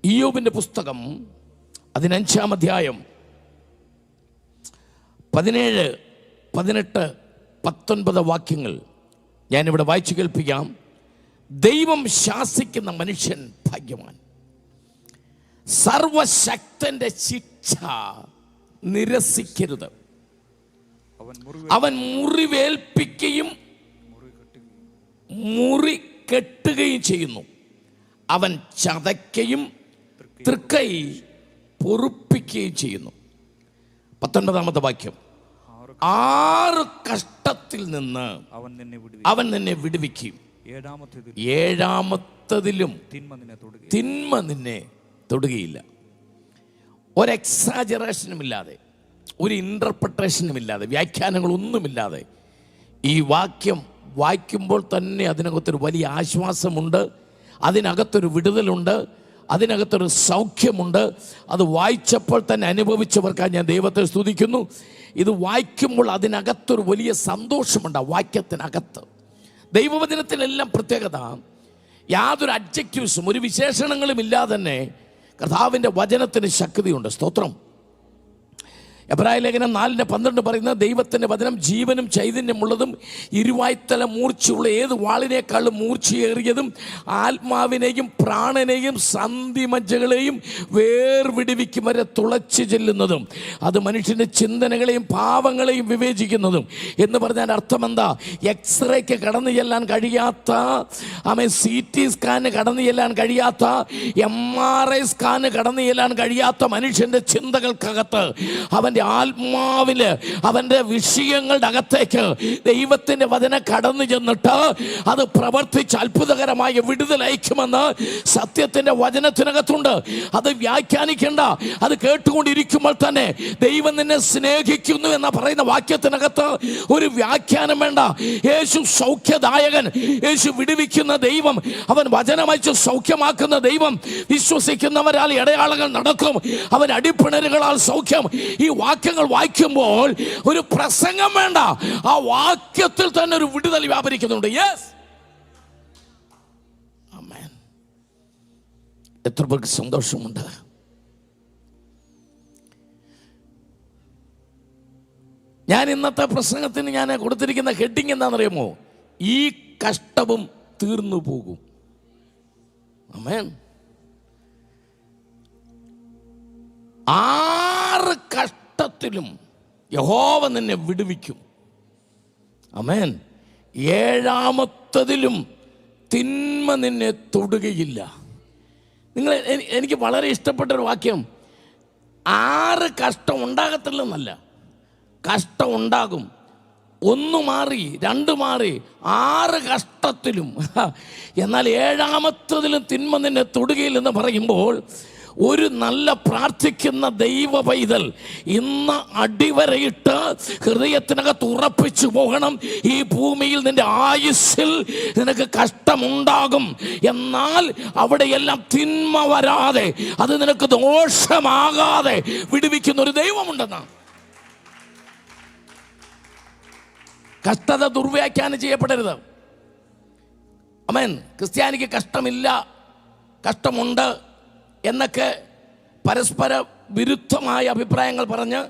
ഇയ്യോബിന്റെ പുസ്തകം 15-ാം അധ്യായം 17, 18, 19 വാക്യങ്ങൾ ഞാനിവിടെ വായിച്ചു കേൾപ്പിക്കാം. ദൈവം ശാസിക്കുന്ന മനുഷ്യൻ ഭാഗ്യവാൻ. സർവശക്തന്റെ ശിക്ഷ നിരസിക്കരുത്. അവൻ മുറിവേൽപ്പിക്കുകയും മുറി കെട്ടുകയും ചെയ്യുന്നു. അവൻ ചതയ്ക്കുകയും തൃക്കൈ പൊറുപ്പിക്കുകയും ചെയ്യുന്നു. 19-ാമത്തെ വാക്യം. 6 കഷ്ടത്തിൽ നിന്ന് അവൻ നിന്നെ വിടുവിക്കും. 7-ാമത്തതിലും തിന്മ നിന്നെ തൊടുകയില്ല. ഒരു എക്സാജറേഷനും ഇല്ലാതെ, ഒരു ഇൻ്റർപ്രിട്ടേഷനും ഇല്ലാതെ, വ്യാഖ്യാനങ്ങളൊന്നുമില്ലാതെ ഈ വാക്യം വായിക്കുമ്പോൾ തന്നെ അതിനകത്തൊരു വലിയ ആശ്വാസമുണ്ട്, അതിനകത്തൊരു വിടുതലുണ്ട്, അതിനകത്തൊരു സൗഖ്യമുണ്ട്. അത് വായിച്ചപ്പോൾ തന്നെ അനുഭവിച്ചവർക്കായി ഞാൻ ദൈവത്തെ സ്തുതിക്കുന്നു. ഇത് വായിക്കുമ്പോൾ അതിനകത്തൊരു വലിയ സന്തോഷമുണ്ട്. ആ വാക്യത്തിനകത്ത് ദൈവവചനത്തിലെല്ലാം പ്രത്യേകത, യാതൊരു അഡ്ജക്റ്റീവ്സും ഒരു വിശേഷണങ്ങളും ഇല്ലാതെ തന്നെ കർത്താവിൻ്റെ വചനത്തിന് ശക്തിയുണ്ട്. സ്തോത്രം. എബ്രായ ലേഖനം 4:12 പറയുന്നത്, ദൈവത്തിൻ്റെ വചനം ജീവനും ചൈതന്യമുള്ളതും ഇരുവായ്ത്തല മൂർച്ചയുള്ള ഏത് വാളിനേക്കാളും മൂർച്ചയേറിയതും ആത്മാവിനെയും പ്രാണനെയും സന്ധിമജ്ജകളെയും വേർവിടുവിക്കും വരെ തുളച്ചു ചെല്ലുന്നതും അത് മനുഷ്യൻ്റെ ചിന്തനകളെയും പാവങ്ങളെയും വിവേചിക്കുന്നതും എന്ന് പറഞ്ഞാൽ അർത്ഥം എന്താ? എക്സ്റേക്ക് കടന്നു ചെല്ലാൻ കഴിയാത്ത, CT സ്കാന് കടന്നു ചെല്ലാൻ കഴിയാത്ത, MRI സ്കാന് കടന്നു ചെല്ലാൻ കഴിയാത്ത മനുഷ്യൻ്റെ ചിന്തകൾക്കകത്ത്, അവൻ്റെ ആത്മാവില്, അവൻ്റെ വിഷയങ്ങളുടെ അകത്തേക്ക് ദൈവത്തിൻ്റെ വചനം കടന്നു ചെന്നിട്ട് അത് പ്രവർത്തിച്ച് അത്ഭുതകരമായ വിടുതലയക്കുമെന്ന് സത്യത്തിൻ്റെ വചനത്തിനകത്തുണ്ട്. അത് വ്യാഖ്യാനിക്കേണ്ട, അത് കേട്ടുകൊണ്ടിരിക്കുമ്പോൾ തന്നെ ദൈവം നിന്നെ സ്നേഹിക്കുന്നു എന്ന പറയുന്ന വാക്യത്തിനകത്ത് ഒരു വ്യാഖ്യാനം വേണ്ട. യേശു സൗഖ്യദായകൻ, യേശു വിടുവിക്കുന്ന ദൈവം, അവൻ വചനമയച്ച് സൗഖ്യമാക്കുന്ന ദൈവം. വിശ്വസിക്കുന്നവരാൽ ഇടയാളങ്ങൾ നടക്കും, അവൻ അടിപ്പിണരുകളാൽ സൗഖ്യം. ഈ വാക്യങ്ങൾ വായിക്കുമ്പോൾ ഒരു പ്രസംഗം വേണ്ട, ആ വാക്യത്തിൽ തന്നെ ഒരു വിടുതൽ വ്യാപരിക്കുന്നുണ്ട്. യെസ്, ആമേൻ. എത്ര പേർക്ക് സന്തോഷമുണ്ട്. ഞാൻ ഇന്നത്തെ പ്രസംഗത്തിന് ഞാൻ കൊടുത്തിരിക്കുന്ന ഹെഡിങ് എന്താണെന്നറിയാമോ? ഈ കഷ്ടവും തീർന്നു പോകും. ആമേൻ. 6 കഷ്ടത്തിലും യഹോവ നിന്നെ വിടുവിക്കും. ആമേൻ. 7-ാമത്തതിലും തിന്മ നിന്നെ തൊടുകയില്ല. എനിക്ക് വളരെ ഇഷ്ടപ്പെട്ടൊരു വാക്യം, 6 കഷ്ടം ഉണ്ടാകത്തില്ലെന്നല്ല, കഷ്ടം ഉണ്ടാകും. 1 മാറി, 2 മാറി, 6 കഷ്ടത്തിലും, എന്നാൽ 7-ാമത്തതിലും തിന്മ നിന്നെ തൊടുകയില്ലെന്ന് പറയുമ്പോൾ ഒരു നല്ല പ്രാർത്ഥിക്കുന്ന ദൈവ പൈതൽ ഇന്ന് അടിവരയിട്ട് ഹൃദയത്തിനകത്ത് ഉറപ്പിച്ചു പോകണം. ഈ ഭൂമിയിൽ നിന്റെ ആയുസ്സിൽ നിനക്ക് കഷ്ടമുണ്ടാകും, എന്നാൽ അവിടെയെല്ലാം തിന്മ വരാതെ, അത് നിനക്ക് ദോഷമാകാതെ വിടുവിക്കുന്ന ഒരു ദൈവമുണ്ടെന്നാണ്. കഷ്ടത ദുർവ്യാഖ്യാനം ചെയ്യപ്പെടരുത്. ആമേൻ. ക്രിസ്ത്യാനിക്ക് കഷ്ടമില്ല, കഷ്ടമുണ്ട് എന്നൊക്കെ പരസ്പര വിരുദ്ധമായ അഭിപ്രായങ്ങൾ പറഞ്ഞ്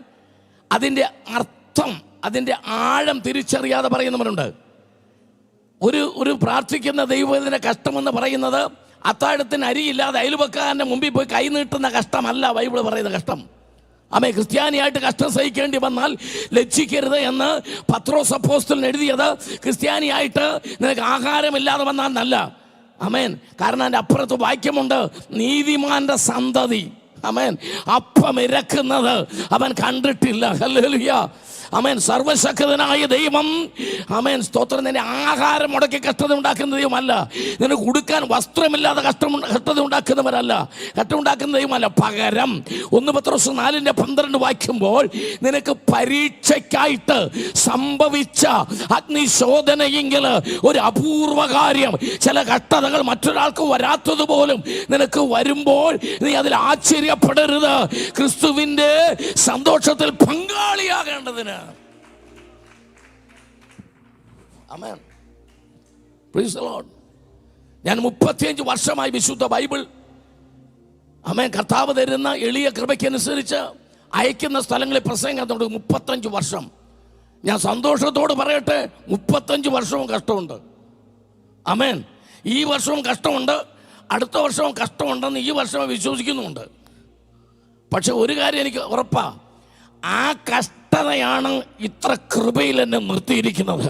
അതിൻ്റെ അർത്ഥം, അതിൻ്റെ ആഴം തിരിച്ചറിയാതെ പറയുന്നവരുണ്ട്. ഒരു പ്രാർത്ഥിക്കുന്ന ദൈവത്തിൻ്റെ കഷ്ടമെന്ന് പറയുന്നത് അത്താഴത്തിന് അരിയില്ലാതെ അയൽവക്കാരൻ്റെ മുമ്പിൽ പോയി കൈ നീട്ടുന്ന കഷ്ടമല്ല ബൈബിൾ പറയുന്ന കഷ്ടം. ആമേൻ. ക്രിസ്ത്യാനിയായിട്ട് കഷ്ടം സഹിക്കേണ്ടി വന്നാൽ ലജ്ജിക്കരുത് എന്ന് പത്രോസ് അപ്പോസ്തലൻ എഴുതിയത് ക്രിസ്ത്യാനിയായിട്ട് നിനക്ക് ആഹാരമില്ലാതെ വന്നാൽ നല്ല. ആമേൻ. കാരണം അതിൻ്റെ അപ്പുറത്ത് വാക്യമുണ്ട്, നീതിമാന്റെ സന്തതി, ആമേൻ, അപ്പം ഇരക്കുന്നത് അവൻ കണ്ടിട്ടില്ല. ഹല്ലേലൂയ. ആമേൻ. സർവശക്തനായ ദൈവം, ആമേൻ, സ്തോത്രം, നിന്നെ ആഹാരം മുടക്കി കഷ്ടത ഉണ്ടാക്കുന്ന ദൈവമല്ല, നിനക്ക് ഉടുക്കാൻ വസ്ത്രമില്ലാതെ കഷ്ടത ഉണ്ടാക്കുന്നവരല്ല, കഷ്ടമുണ്ടാക്കുന്ന ദൈവമല്ല. പകരം 1 പത്രോസ് 4:12 വായിക്കുമ്പോൾ നിനക്ക് പരീക്ഷയ്ക്കായിട്ട് സംഭവിച്ച അഗ്നിശോധനയെങ്കിൽ ഒരു അപൂർവ കാര്യം, ചില കഷ്ടതകൾ മറ്റൊരാൾക്ക് വരാത്തത് പോലും നിനക്ക് വരുമ്പോൾ നീ അതിൽ ആശ്ചര്യപ്പെടരുത്. ക്രിസ്തുവിൻ്റെ സന്തോഷത്തിൽ പങ്കാളിയാകേണ്ടതിന്. ആമേൻ. Praise the Lord. ഞാൻ 35 വർഷമായി വിശുദ്ധ ബൈബിൾ ആമേൻ. കർത്താവ് തരുന്ന എളിയ കൃപയ്ക്കനുസരിച്ച് അയക്കുന്ന സ്ഥലങ്ങളിൽ പ്രസംഗം തുടങ്ങി 35 വർഷം. ഞാൻ സന്തോഷത്തോട് പറയട്ടെ, 35 വർഷവും കഷ്ടമുണ്ട്. ആമേൻ. ഈ വർഷവും കഷ്ടമുണ്ട്, അടുത്ത വർഷവും കഷ്ടമുണ്ടെന്ന് ഈ വർഷവും വിശ്വസിക്കുന്നുമുണ്ട്. പക്ഷെ ഒരു കാര്യം എനിക്ക് ഉറപ്പാ, ആ കഷ്ടതയാണ് ഇത്ര കൃപയിൽ എന്നെ നിർത്തിയിരിക്കുന്നത്.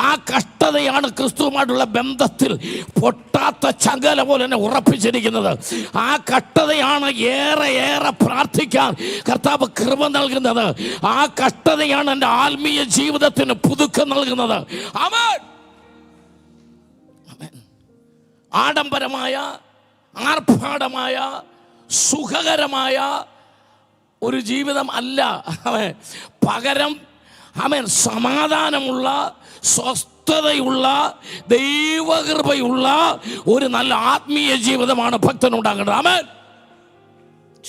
ആ കഷ്ടതയാണ് ക്രിസ്തുവുമായിട്ടുള്ള ബന്ധത്തിൽ പൊട്ടാത്ത ചങ്ങല പോലെ എന്നെ ഉറപ്പിച്ചിരിക്കുന്നത്. ആ കഷ്ടതയാണ് ഏറെ പ്രാർത്ഥിക്കാൻ കർത്താവ് കൃപ നൽകുന്നത്. ആ കഷ്ടതയാണ് എൻ്റെ ആത്മീയ ജീവിതത്തിന് പുതുക്കം നൽകുന്നത്. ആമേൻ. ആഡംബരമായ, ആർഭാടമായ, സുഖകരമായ ഒരു ജീവിതം അല്ല. പകരം ആമേൻ സമാധാനമുള്ള, സ്വസ്ഥതയുള്ള, ദൈവകൃപയുള്ള ഒരു നല്ല ആത്മീയ ജീവിതമാണ് ഭക്തനുണ്ടാകേണ്ടത്. ആമേൻ.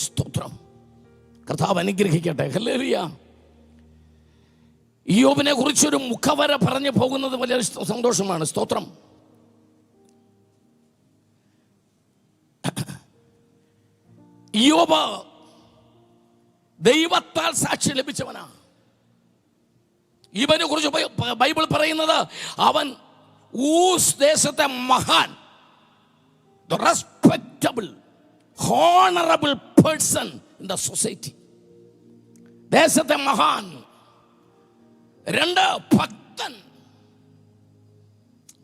സ്തോത്രം. കർത്താവ് അനുഗ്രഹിക്കട്ടെ. ഹല്ലേലൂയ. ഇയ്യോബിനെ കുറിച്ചൊരു മുഖവര പറഞ്ഞു പോകുന്നത് വലിയ സന്തോഷമാണ്. സ്തോത്രം. ഇയ്യോബ് ദൈവത്താൽ സാക്ഷി ലഭിച്ചവനാ. ഇവനെ കുറിച്ച് ബൈബിൾ പറയുന്നത് അവൻ ഊസ് ദേശത്തെ മഹാൻ, respectable, honourable person in the society. ദേശത്തെ മഹാൻ. 2 ഭക്തൻ.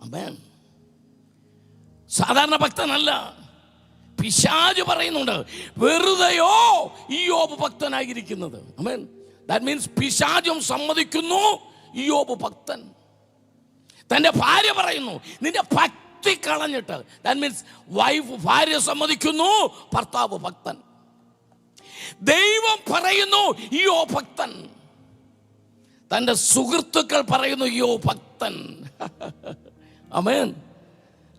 ആമേൻ. സാധാരണ ഭക്തനല്ല. പിശാച് പറയുന്നുണ്ട്, വെറുതെയോ ഇയ്യോബ് ഭക്തനായിരിക്കുന്നത്. ആമേൻ. ദാറ്റ് മീൻസ് പിശാചും സമ്മതിക്കുന്നു ഇയ്യോബ് ഭക്തൻ. തൻ്റെ ഭാര്യ പറയുന്നു നിന്റെ ഭക്തി കളഞ്ഞിട്ട്. ദാറ്റ് മീൻസ് ഭാര്യ സമ്മതിക്കുന്നു ഭർത്താവ് ഭക്തൻ. ദൈവം പറയുന്നു ഇയ്യോബ് ഭക്തൻ. തൻ്റെ സുഹൃത്തുക്കൾ പറയുന്നു ഇയ്യോബ് ഭക്തൻ. ആമേൻ.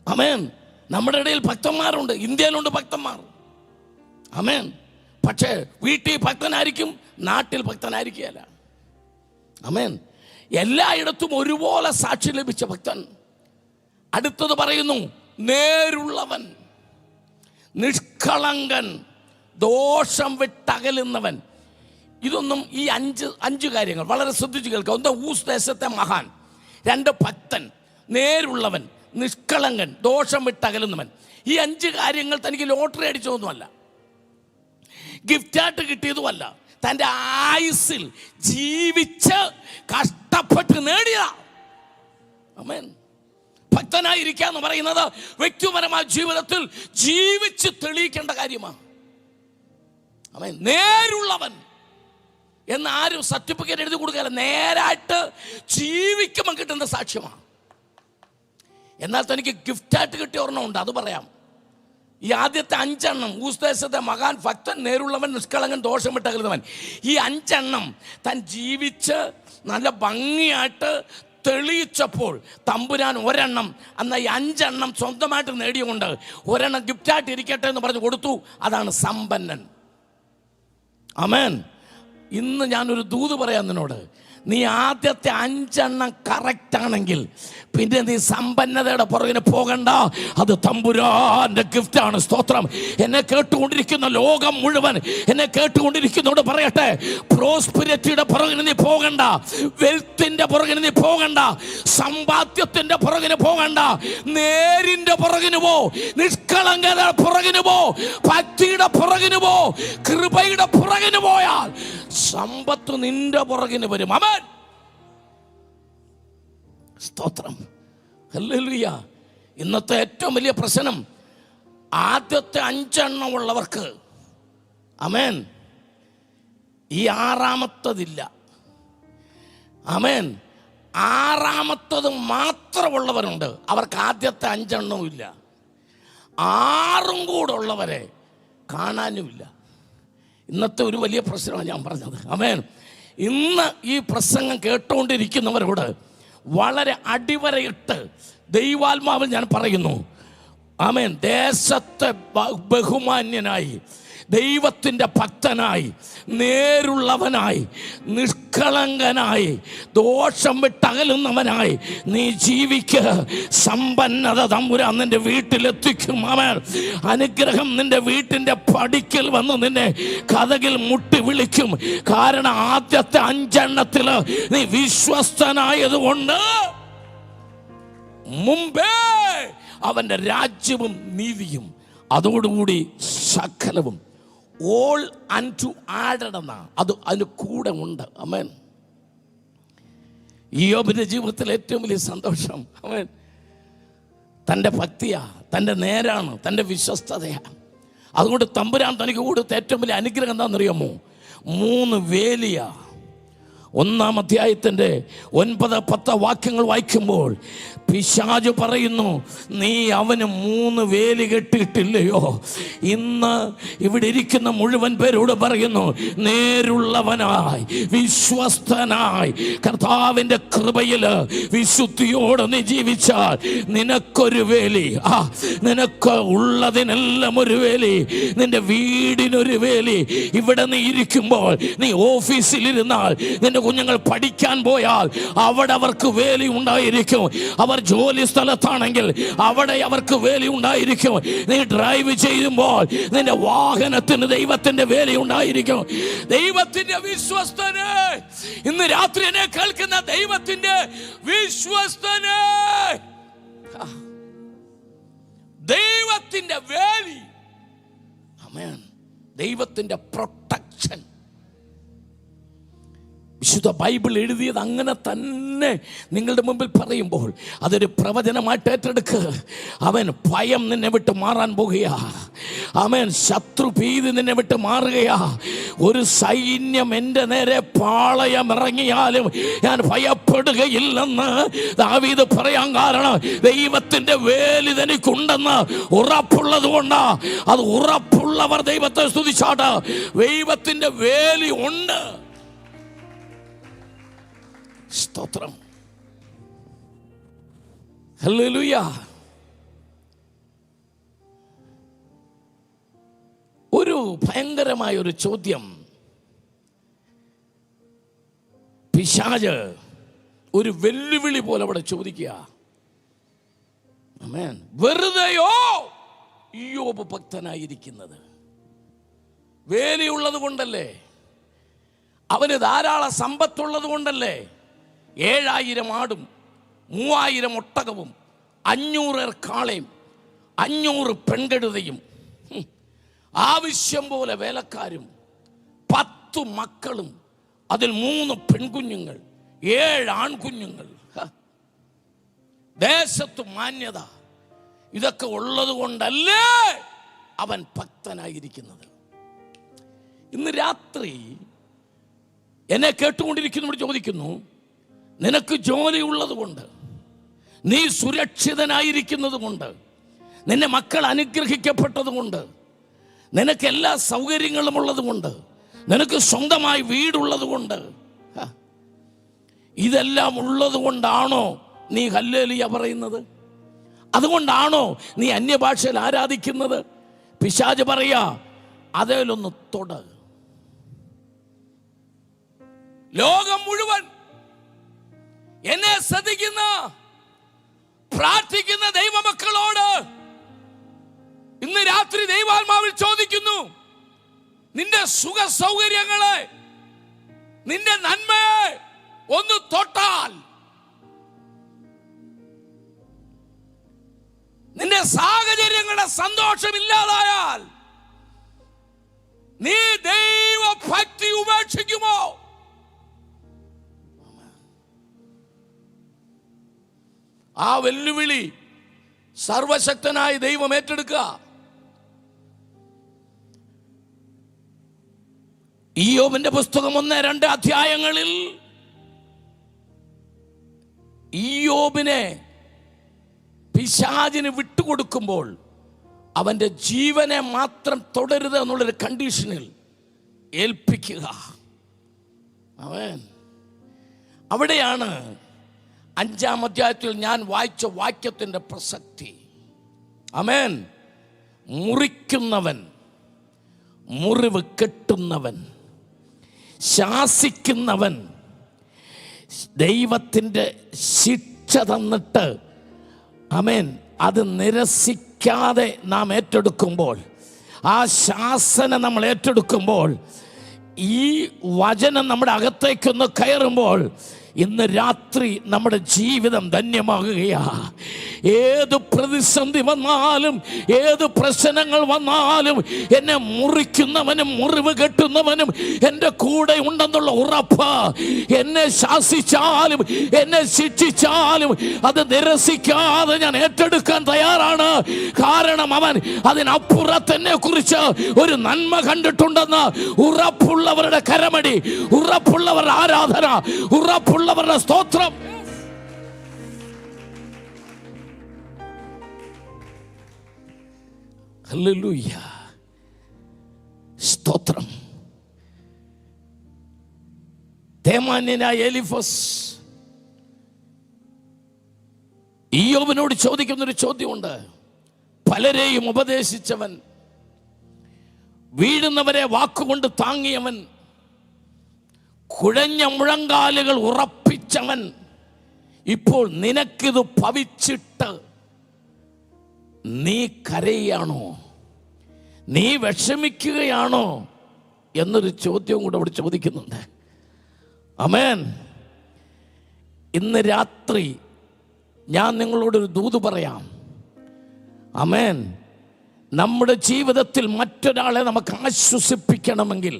ആമേൻ. നമ്മുടെ ഇടയിൽ ഭക്തന്മാരുണ്ട്, ഇന്ത്യയിലുണ്ട് ഭക്തന്മാർ. ആമേൻ. പക്ഷേ വീട്ടിൽ ഭക്തനായിരിക്കും, നാട്ടിൽ ഭക്തനായിരിക്കുകയല്ല. ആമേൻ. എല്ലായിടത്തും ഒരുപോലെ സാക്ഷി ലഭിച്ച ഭക്തൻ. അടുത്തത് പറയുന്നു നേരുള്ളവൻ, നിഷ്കളങ്കൻ, ദോഷം വിട്ടകലുന്നവൻ. ഇതൊന്നും ഈ അഞ്ച് കാര്യങ്ങൾ വളരെ ശ്രദ്ധിച്ചു കേൾക്കുക. 1 ഊസ് ദേശത്തെ മഹാൻ, 2 ഭക്തൻ, നേരുള്ളവൻ, നിഷ്കളങ്കൻ, ദോഷം വിട്ടകലുന്നവൻ. ഈ 5 കാര്യങ്ങൾ തനിക്ക് ലോട്ടറി അടിച്ചതൊന്നുമല്ല, ഗിഫ്റ്റായിട്ട് കിട്ടിയതുമല്ല, തൻ്റെ ആയുസ്സിൽ ജീവിച്ച് കഷ്ടപ്പെട്ട് നേടിയ. ആമേൻ. ഭക്തനായിരിക്കുക എന്ന് പറയുന്നത് വ്യക്തിപരമായ ജീവിതത്തിൽ ജീവിച്ച് തെളിയിക്കേണ്ട കാര്യമാണ്. ആമേൻ. നേരുള്ളവൻ എന്ന് ആരും സർട്ടിഫിക്കറ്റ് എഴുതി കൊടുക്കുകയല്ല, നേരായിട്ട് ജീവിക്കുമ്പോൾ കിട്ടുന്ന സാക്ഷ്യമാണ്. എന്നാൽ തനിക്ക് ഗിഫ്റ്റായിട്ട് കിട്ടിയ ഒരെണ്ണമുണ്ട്, അത് പറയാം. ഈ ആദ്യത്തെ 5 എണ്ണം, ഊസ്ദേശത്തെ മഹാൻ, ഭക്തൻ, നേരുള്ളവൻ, നിഷ്കളങ്കൻ, ദോഷം വിട്ടകലുന്നവൻ, ഈ 5 എണ്ണം താൻ ജീവിച്ച് നല്ല ഭംഗിയായിട്ട് തെളിയിച്ചപ്പോൾ തമ്പുരാൻ ഒരെണ്ണം, എന്നാൽ ഈ 5 എണ്ണം സ്വന്തമായിട്ട് നേടിയുകൊണ്ട് ഒരെണ്ണം ഗിഫ്റ്റായിട്ട് ഇരിക്കട്ടെ എന്ന് പറഞ്ഞു കൊടുത്തു. അതാണ് സമ്പന്നൻ. ആമേൻ. ഇന്ന് ഞാനൊരു ദൂത് പറയാം നിന്നോട്. നീ ആദ്യത്തെ 5 എണ്ണം കറക്റ്റ് ആണെങ്കിൽ പിന്നെ നീ സമ്പന്നതയുടെ പുറകിന് പോകണ്ട. അത് തമ്പുരാന്റെ ഗിഫ്റ്റാണ്. സ്തോത്രം. എന്നെ കേട്ടുകൊണ്ടിരിക്കുന്ന ലോകം മുഴുവൻ, എന്നെ കേട്ടുകൊണ്ടിരിക്കുന്നോട് പറയട്ടെ, പ്രോസ്പെരിറ്റിയുടെ പുറകിന് നീ പോകണ്ട, വെൽത്തിന്റെ പുറകിന് നീ പോകണ്ട, സമ്പാദ്യത്തിന്റെ പുറകിന് പോകണ്ട. നേരിന്റെ പുറകിന് പോ, നിഷ്കളങ്കതയുടെ പുറകിന് പോ, ഭക്തിയുടെ പുറകിന് പോ. കൃപയുടെ പുറകിന് പോയാൽ സമ്പത്ത് നിന്റെ പുറകിന് വരും. ആമേൻ. സ്തോത്രം. ഹല്ലേലൂയ. ഇന്നത്തെ ഏറ്റവും വലിയ പ്രശ്നം ആദ്യത്തെ 5 എണ്ണം ഉള്ളവർക്ക്, ആമേൻ, ഈ 6ാമത്തതില്ല. ആമേൻ. 6ാമത്തത് മാത്രമുള്ളവരുണ്ട്, അവർക്ക് ആദ്യത്തെ 5 എണ്ണവും ഇല്ല. 6ഉം കൂടെ ഉള്ളവരെ കാണാനുമില്ല. ഇന്നത്തെ ഒരു വലിയ പ്രശ്നമാണ് ഞാൻ പറഞ്ഞത്. ആമേൻ. ഇന്ന് ഈ പ്രസംഗം കേട്ടുകൊണ്ടിരിക്കുന്നവരോട് വളരെ അടിവരയിട്ട് ദൈവാത്മാവിൽ ഞാൻ പറയുന്നു, ആമേൻ, ദേശത്തെ ബഹുമാന്യനായി, ദൈവത്തിൻ്റെ ഭക്തനായി, നേരുള്ളവനായി, നിഷ്കളങ്കനായി, ദോഷം വിട്ടകലുന്നവനായി നീ ജീവിക്ക്. സമ്പന്നത തമ്പുരാൻ നിന്റെ വീട്ടിലെത്തിക്കും. ആമേൻ. അനുഗ്രഹം നിന്റെ വീട്ടിൻ്റെ പടിക്കൽ വന്ന് നിന്നെ കതകിൽ മുട്ടി വിളിക്കും. കാരണം ആദ്യത്തെ 5 എണ്ണത്തിൽ നീ വിശ്വസ്തനായതുകൊണ്ട് മുമ്പേ അവൻ്റെ രാജ്യവും നീതിയും അതോടുകൂടി സകലവും ഓൾ അൺടു ആഡഡ് എന്ന അതിന് കൂടെ ഉണ്ട്. ആമേൻ. ഇയ്യോബിന്റെ ജീവിതത്തിൽ ഏറ്റവും വലിയ സന്തോഷം ആമേൻ തൻ്റെ ഭക്തിയാ, തൻ്റെ നേരാണ്, തൻ്റെ വിശ്വസ്തതയാണ്. അതുകൊണ്ട് തമ്പുരാൻ തനിക്ക് കൊടുത്ത ഏറ്റവും വലിയ അനുഗ്രഹം എന്താണെന്നറിയാമോ? 3 വേലിയാ. 1-ാം അധ്യായത്തിൻ്റെ 9-10 വാക്യങ്ങൾ വായിക്കുമ്പോൾ പിശാച് പറയുന്നു, നീ അവന് 3 വേലി കെട്ടിയിട്ടില്ലയോ? ഇന്ന് ഇവിടെ ഇരിക്കുന്ന മുഴുവൻ പേരോട് പറയുന്നു, നേരുള്ളവനായി, വിശ്വസ്തനായി, കർത്താവിൻ്റെ കൃപയിൽ വിശുദ്ധിയോടെ നീ ജീവിച്ചാൽ നിനക്കൊരു വേലി, നിനക്ക് ഉള്ളതിനെല്ലാം ഒരു വേലി, നിന്റെ വീടിനൊരു വേലി. ഇവിടെ നീ ഇരിക്കുമ്പോൾ, നീ ഓഫീസിലിരുന്നാൽ, നിന്റെ കുഞ്ഞുങ്ങൾ പഠിക്കാൻ പോയാൽ അവിടെ അവർക്ക് വേലി ഉണ്ടായിരിക്കും. അവർ ജോലി സ്ഥലത്താണെങ്കിൽ അവിടെ അവർക്ക് വേലി ഉണ്ടായിരിക്കും. നീ ഡ്രൈവ് ചെയ്യുമ്പോൾ നിന്റെ വാഹനത്തിന് ദൈവത്തിന്റെ വേലി ഉണ്ടായിരിക്കും. ദൈവത്തിന്റെ വിശ്വസ്തനെ, ഇന്ന് രാത്രി എന്നെ കേൾക്കുന്ന ദൈവത്തിന്റെ വിശ്വസ്തനെ, ദൈവത്തിന്റെ വേലി, ആമേൻ, ദൈവത്തിന്റെ പ്രൊട്ടക്ഷൻ. വിശുദ്ധ ബൈബിൾ എഴുതിയത് അങ്ങനെ തന്നെ നിങ്ങളുടെ മുമ്പിൽ പറയുമ്പോൾ അതൊരു പ്രവചനമായിട്ട് ഏറ്റെടുക്കുക. അവൻ ഭയം നിന്നെ വിട്ട് മാറാൻ പോകുകയാ. അവൻ ശത്രു ഭീതി നിന്നെ വിട്ട് മാറുകയാ. ഒരു സൈന്യം എൻ്റെ നേരെ പാളയം ഇറങ്ങിയാലും ഞാൻ ഭയപ്പെടുകയില്ലെന്ന് ദാവീദ് പറയാൻ കാരണം ദൈവത്തിൻ്റെ വേലി തനിക്കുണ്ടെന്ന് ഉറപ്പുള്ളത് കൊണ്ടാ. അത് ഉറപ്പുള്ളവർ ദൈവത്തെ സ്തുതിച്ചാട്ട്. ദൈവത്തിൻ്റെ വേലി ഉണ്ട്. സ്തോത്രം. ഹല്ലേലൂയ. ഒരു ഭയങ്കരമായ ഒരു ചോദ്യം പിശാച് ഒരു വെല്ലുവിളി പോലെ അവിടെ ചോദിക്കുക. ആമേൻ. വെറുതെയോ ഇയ്യോബ് ഭക്തനായിരിക്കുന്നത്? വേലിയുള്ളത് കൊണ്ടല്ലേ? അവന് ധാരാളം സമ്പത്തുള്ളത് കൊണ്ടല്ലേ? 7000 ആടും 3000 ഒട്ടകവും 500 കാളയും 500 പെൺകഴുതയും ആവശ്യം പോലെ വേലക്കാരും 10 മക്കളും അതിൽ 3 പെൺകുഞ്ഞുങ്ങൾ 7 ആൺകുഞ്ഞുങ്ങൾ, ദേശത്ത് മാന്യത, ഇതൊക്കെ ഉള്ളത് കൊണ്ടല്ലേ അവൻ ഭക്തനായിരിക്കുന്നത്? ഇന്ന് രാത്രി എന്നെ കേട്ടുകൊണ്ടിരിക്കുന്നവർ ചോദിക്കുന്നു, നിനക്ക് ജോലി ഉള്ളത് കൊണ്ട്, നീ സുരക്ഷിതനായിരിക്കുന്നത് കൊണ്ട്, നിന്റെ മക്കൾ അനുഗ്രഹിക്കപ്പെട്ടത് കൊണ്ട്, നിനക്ക് എല്ലാ സൗകര്യങ്ങളും ഉള്ളത് കൊണ്ട്, നിനക്ക് സ്വന്തമായി വീടുള്ളത് കൊണ്ട്, ഇതെല്ലാം ഉള്ളത് കൊണ്ടാണോ നീ ഹല്ലേലൂയ പറയുന്നത്? അതുകൊണ്ടാണോ നീ അന്യഭാഷയിൽ ആരാധിക്കുന്നത്? പിശാച് പറയാ, അതേലൊന്ന് തൊട്. ലോകം മുഴുവൻ എന്നെ ശ്രദ്ധിക്കുന്ന പ്രാർത്ഥിക്കുന്ന ദൈവമക്കളോട് ഇന്ന് രാത്രി ദൈവാത്മാവിൽ ചോദിക്കുന്നു, നിന്റെ സുഖ സൗകര്യങ്ങളെ, നിന്റെ നന്മയെ ഒന്ന് തൊട്ടാൽ, നിന്റെ സാഹചര്യങ്ങളുടെ സന്തോഷമില്ലാതായാൽ നീ ദൈവഭക്തി ഉപേക്ഷിക്കുമോ? ആ വെല്ലുവിളി സർവശക്തനായ ദൈവം ഏറ്റെടുക്കുക. ഇയ്യോബിന്റെ പുസ്തകം 1-2 അധ്യായങ്ങളിൽ ഇയ്യോബിനെ പിശാചിന് വിട്ടുകൊടുക്കുമ്പോൾ അവന്റെ ജീവനെ മാത്രം തുടരുത് എന്നുള്ളൊരു കണ്ടീഷനിൽ ഏൽപ്പിക്കുക. അവൻ അവിടെയാണ് 5-ാം അധ്യായത്തിൽ ഞാൻ വായിച്ച വാക്യത്തിൻ്റെ പ്രസക്തി. ആമേൻ. മുറിക്കുന്നവൻ, മുറിവ് കെട്ടുന്നവൻ, ശാസിക്കുന്നവൻ ദൈവത്തിൻ്റെ ശിക്ഷ തന്നിട്ട് ആമേൻ അത് നിരസിക്കാതെ നാം ഏറ്റെടുക്കുമ്പോൾ, ആ ശാസന നമ്മൾ ഏറ്റെടുക്കുമ്പോൾ, ഈ വചനം നമ്മുടെ അകത്തേക്കൊന്ന് കയറുമ്പോൾ ഇന്ന് രാത്രി നമ്മുടെ ജീവിതം ധന്യമാകുകയാ. ഏത് പ്രതിസന്ധി വന്നാലും, ഏത് പ്രശ്നങ്ങൾ വന്നാലും, എന്നെ മുറിക്കുന്നവനും മുറിവ് കെട്ടുന്നവനും എൻ്റെ കൂടെ ഉണ്ടെന്നുള്ള ഉറപ്പ്. എന്നെ ശാസിച്ചാലും എന്നെ ശിക്ഷിച്ചാലും അത് നിരസിക്കാതെ ഞാൻ ഏറ്റെടുക്കാൻ തയ്യാറാണ്. കാരണം അവൻ അതിനപ്പുറത്ത് എന്നെ കുറിച്ച് ഒരു നന്മ കണ്ടിട്ടുണ്ടെന്ന് ഉറപ്പുള്ളവരുടെ കരമടി, ഉറപ്പുള്ളവരുടെ ആരാധന, ഉറപ്പുള്ളവരുടെ സ്തോത്രം. ഹല്ലേലൂയ, സ്തോത്രം. തേമാന്യനായ എലിഫസ് ഇയ്യോബിനോട് ചോദിക്കുന്നൊരു ചോദ്യമുണ്ട്. പലരെയും ഉപദേശിച്ചവൻ, വീഴുന്നവരെ വാക്കുകൊണ്ട് താങ്ങിയവൻ, കുഴഞ്ഞ മുഴങ്കാലുകൾ ഉറപ്പിച്ചവൻ, ഇപ്പോൾ നിനക്കിത് ഭവിച്ചിട്ട് നീ കരയാണോ, നീ വിഷമിക്കുകയാണോ എന്നൊരു ചോദ്യവും കൂടെ അവിടെ ചോദിക്കുന്നുണ്ട്. ആമേൻ. ഇന്ന് രാത്രി ഞാൻ നിങ്ങളോടൊരു ദൂത് പറയാം. ആമേൻ. നമ്മുടെ ജീവിതത്തിൽ മറ്റൊരാളെ നമുക്ക് ആശ്വസിപ്പിക്കണമെങ്കിൽ,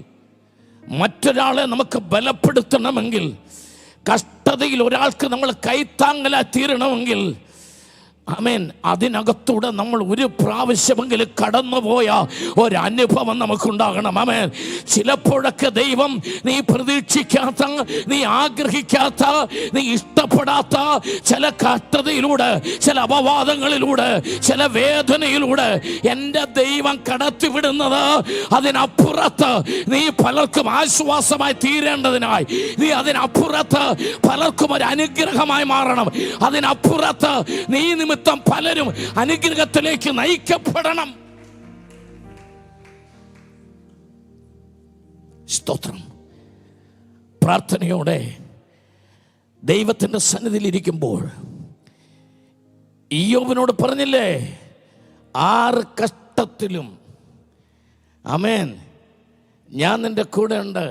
മറ്റൊരാളെ നമുക്ക് ബലപ്പെടുത്തണമെങ്കിൽ, കഷ്ടതയിൽ ഒരാൾക്ക് നമ്മൾ കൈത്താങ്ങലായി തീരണമെങ്കിൽ, ആമേൻ, അതിനകത്തൂടെ നമ്മൾ ഒരു പ്രാവശ്യമെങ്കിലും കടന്നുപോയ ഒരനുഭവം നമുക്കുണ്ടാകണം. ആമേൻ. ചിലപ്പോഴൊക്കെ ദൈവം നീ പ്രതീക്ഷിക്കാത്ത, നീ ആഗ്രഹിക്കാത്ത, നീ ഇഷ്ടപ്പെടാത്ത ചില കഷ്ടതയിലൂടെ, ചില അപവാദങ്ങളിലൂടെ, ചില വേദനയിലൂടെ എൻ്റെ ദൈവം കടത്തിവിടുന്നത് അതിനപ്പുറത്ത് നീ പലർക്കും ആശ്വാസമായി തീരേണ്ടതിനായി, നീ അതിനപ്പുറത്ത് പലർക്കും ഒരു അനുഗ്രഹമായി മാറണം, അതിനപ്പുറത്ത് നീ നിമിത്തം പലരും അനുഗ്രഹത്തിലേക്ക് നയിക്കപ്പെടണം. സ്തോത്രം. പ്രാർത്ഥനയോടെ ദൈവത്തിൻ്റെ സന്നിധിയിൽ ഇരിക്കുമ്പോൾ ഇയ്യോബിനോട് പറഞ്ഞില്ലേ, 6 കഷ്ടത്തിലും ആമേൻ ഞാൻ നിന്റെ കൂടെ ഉണ്ട്,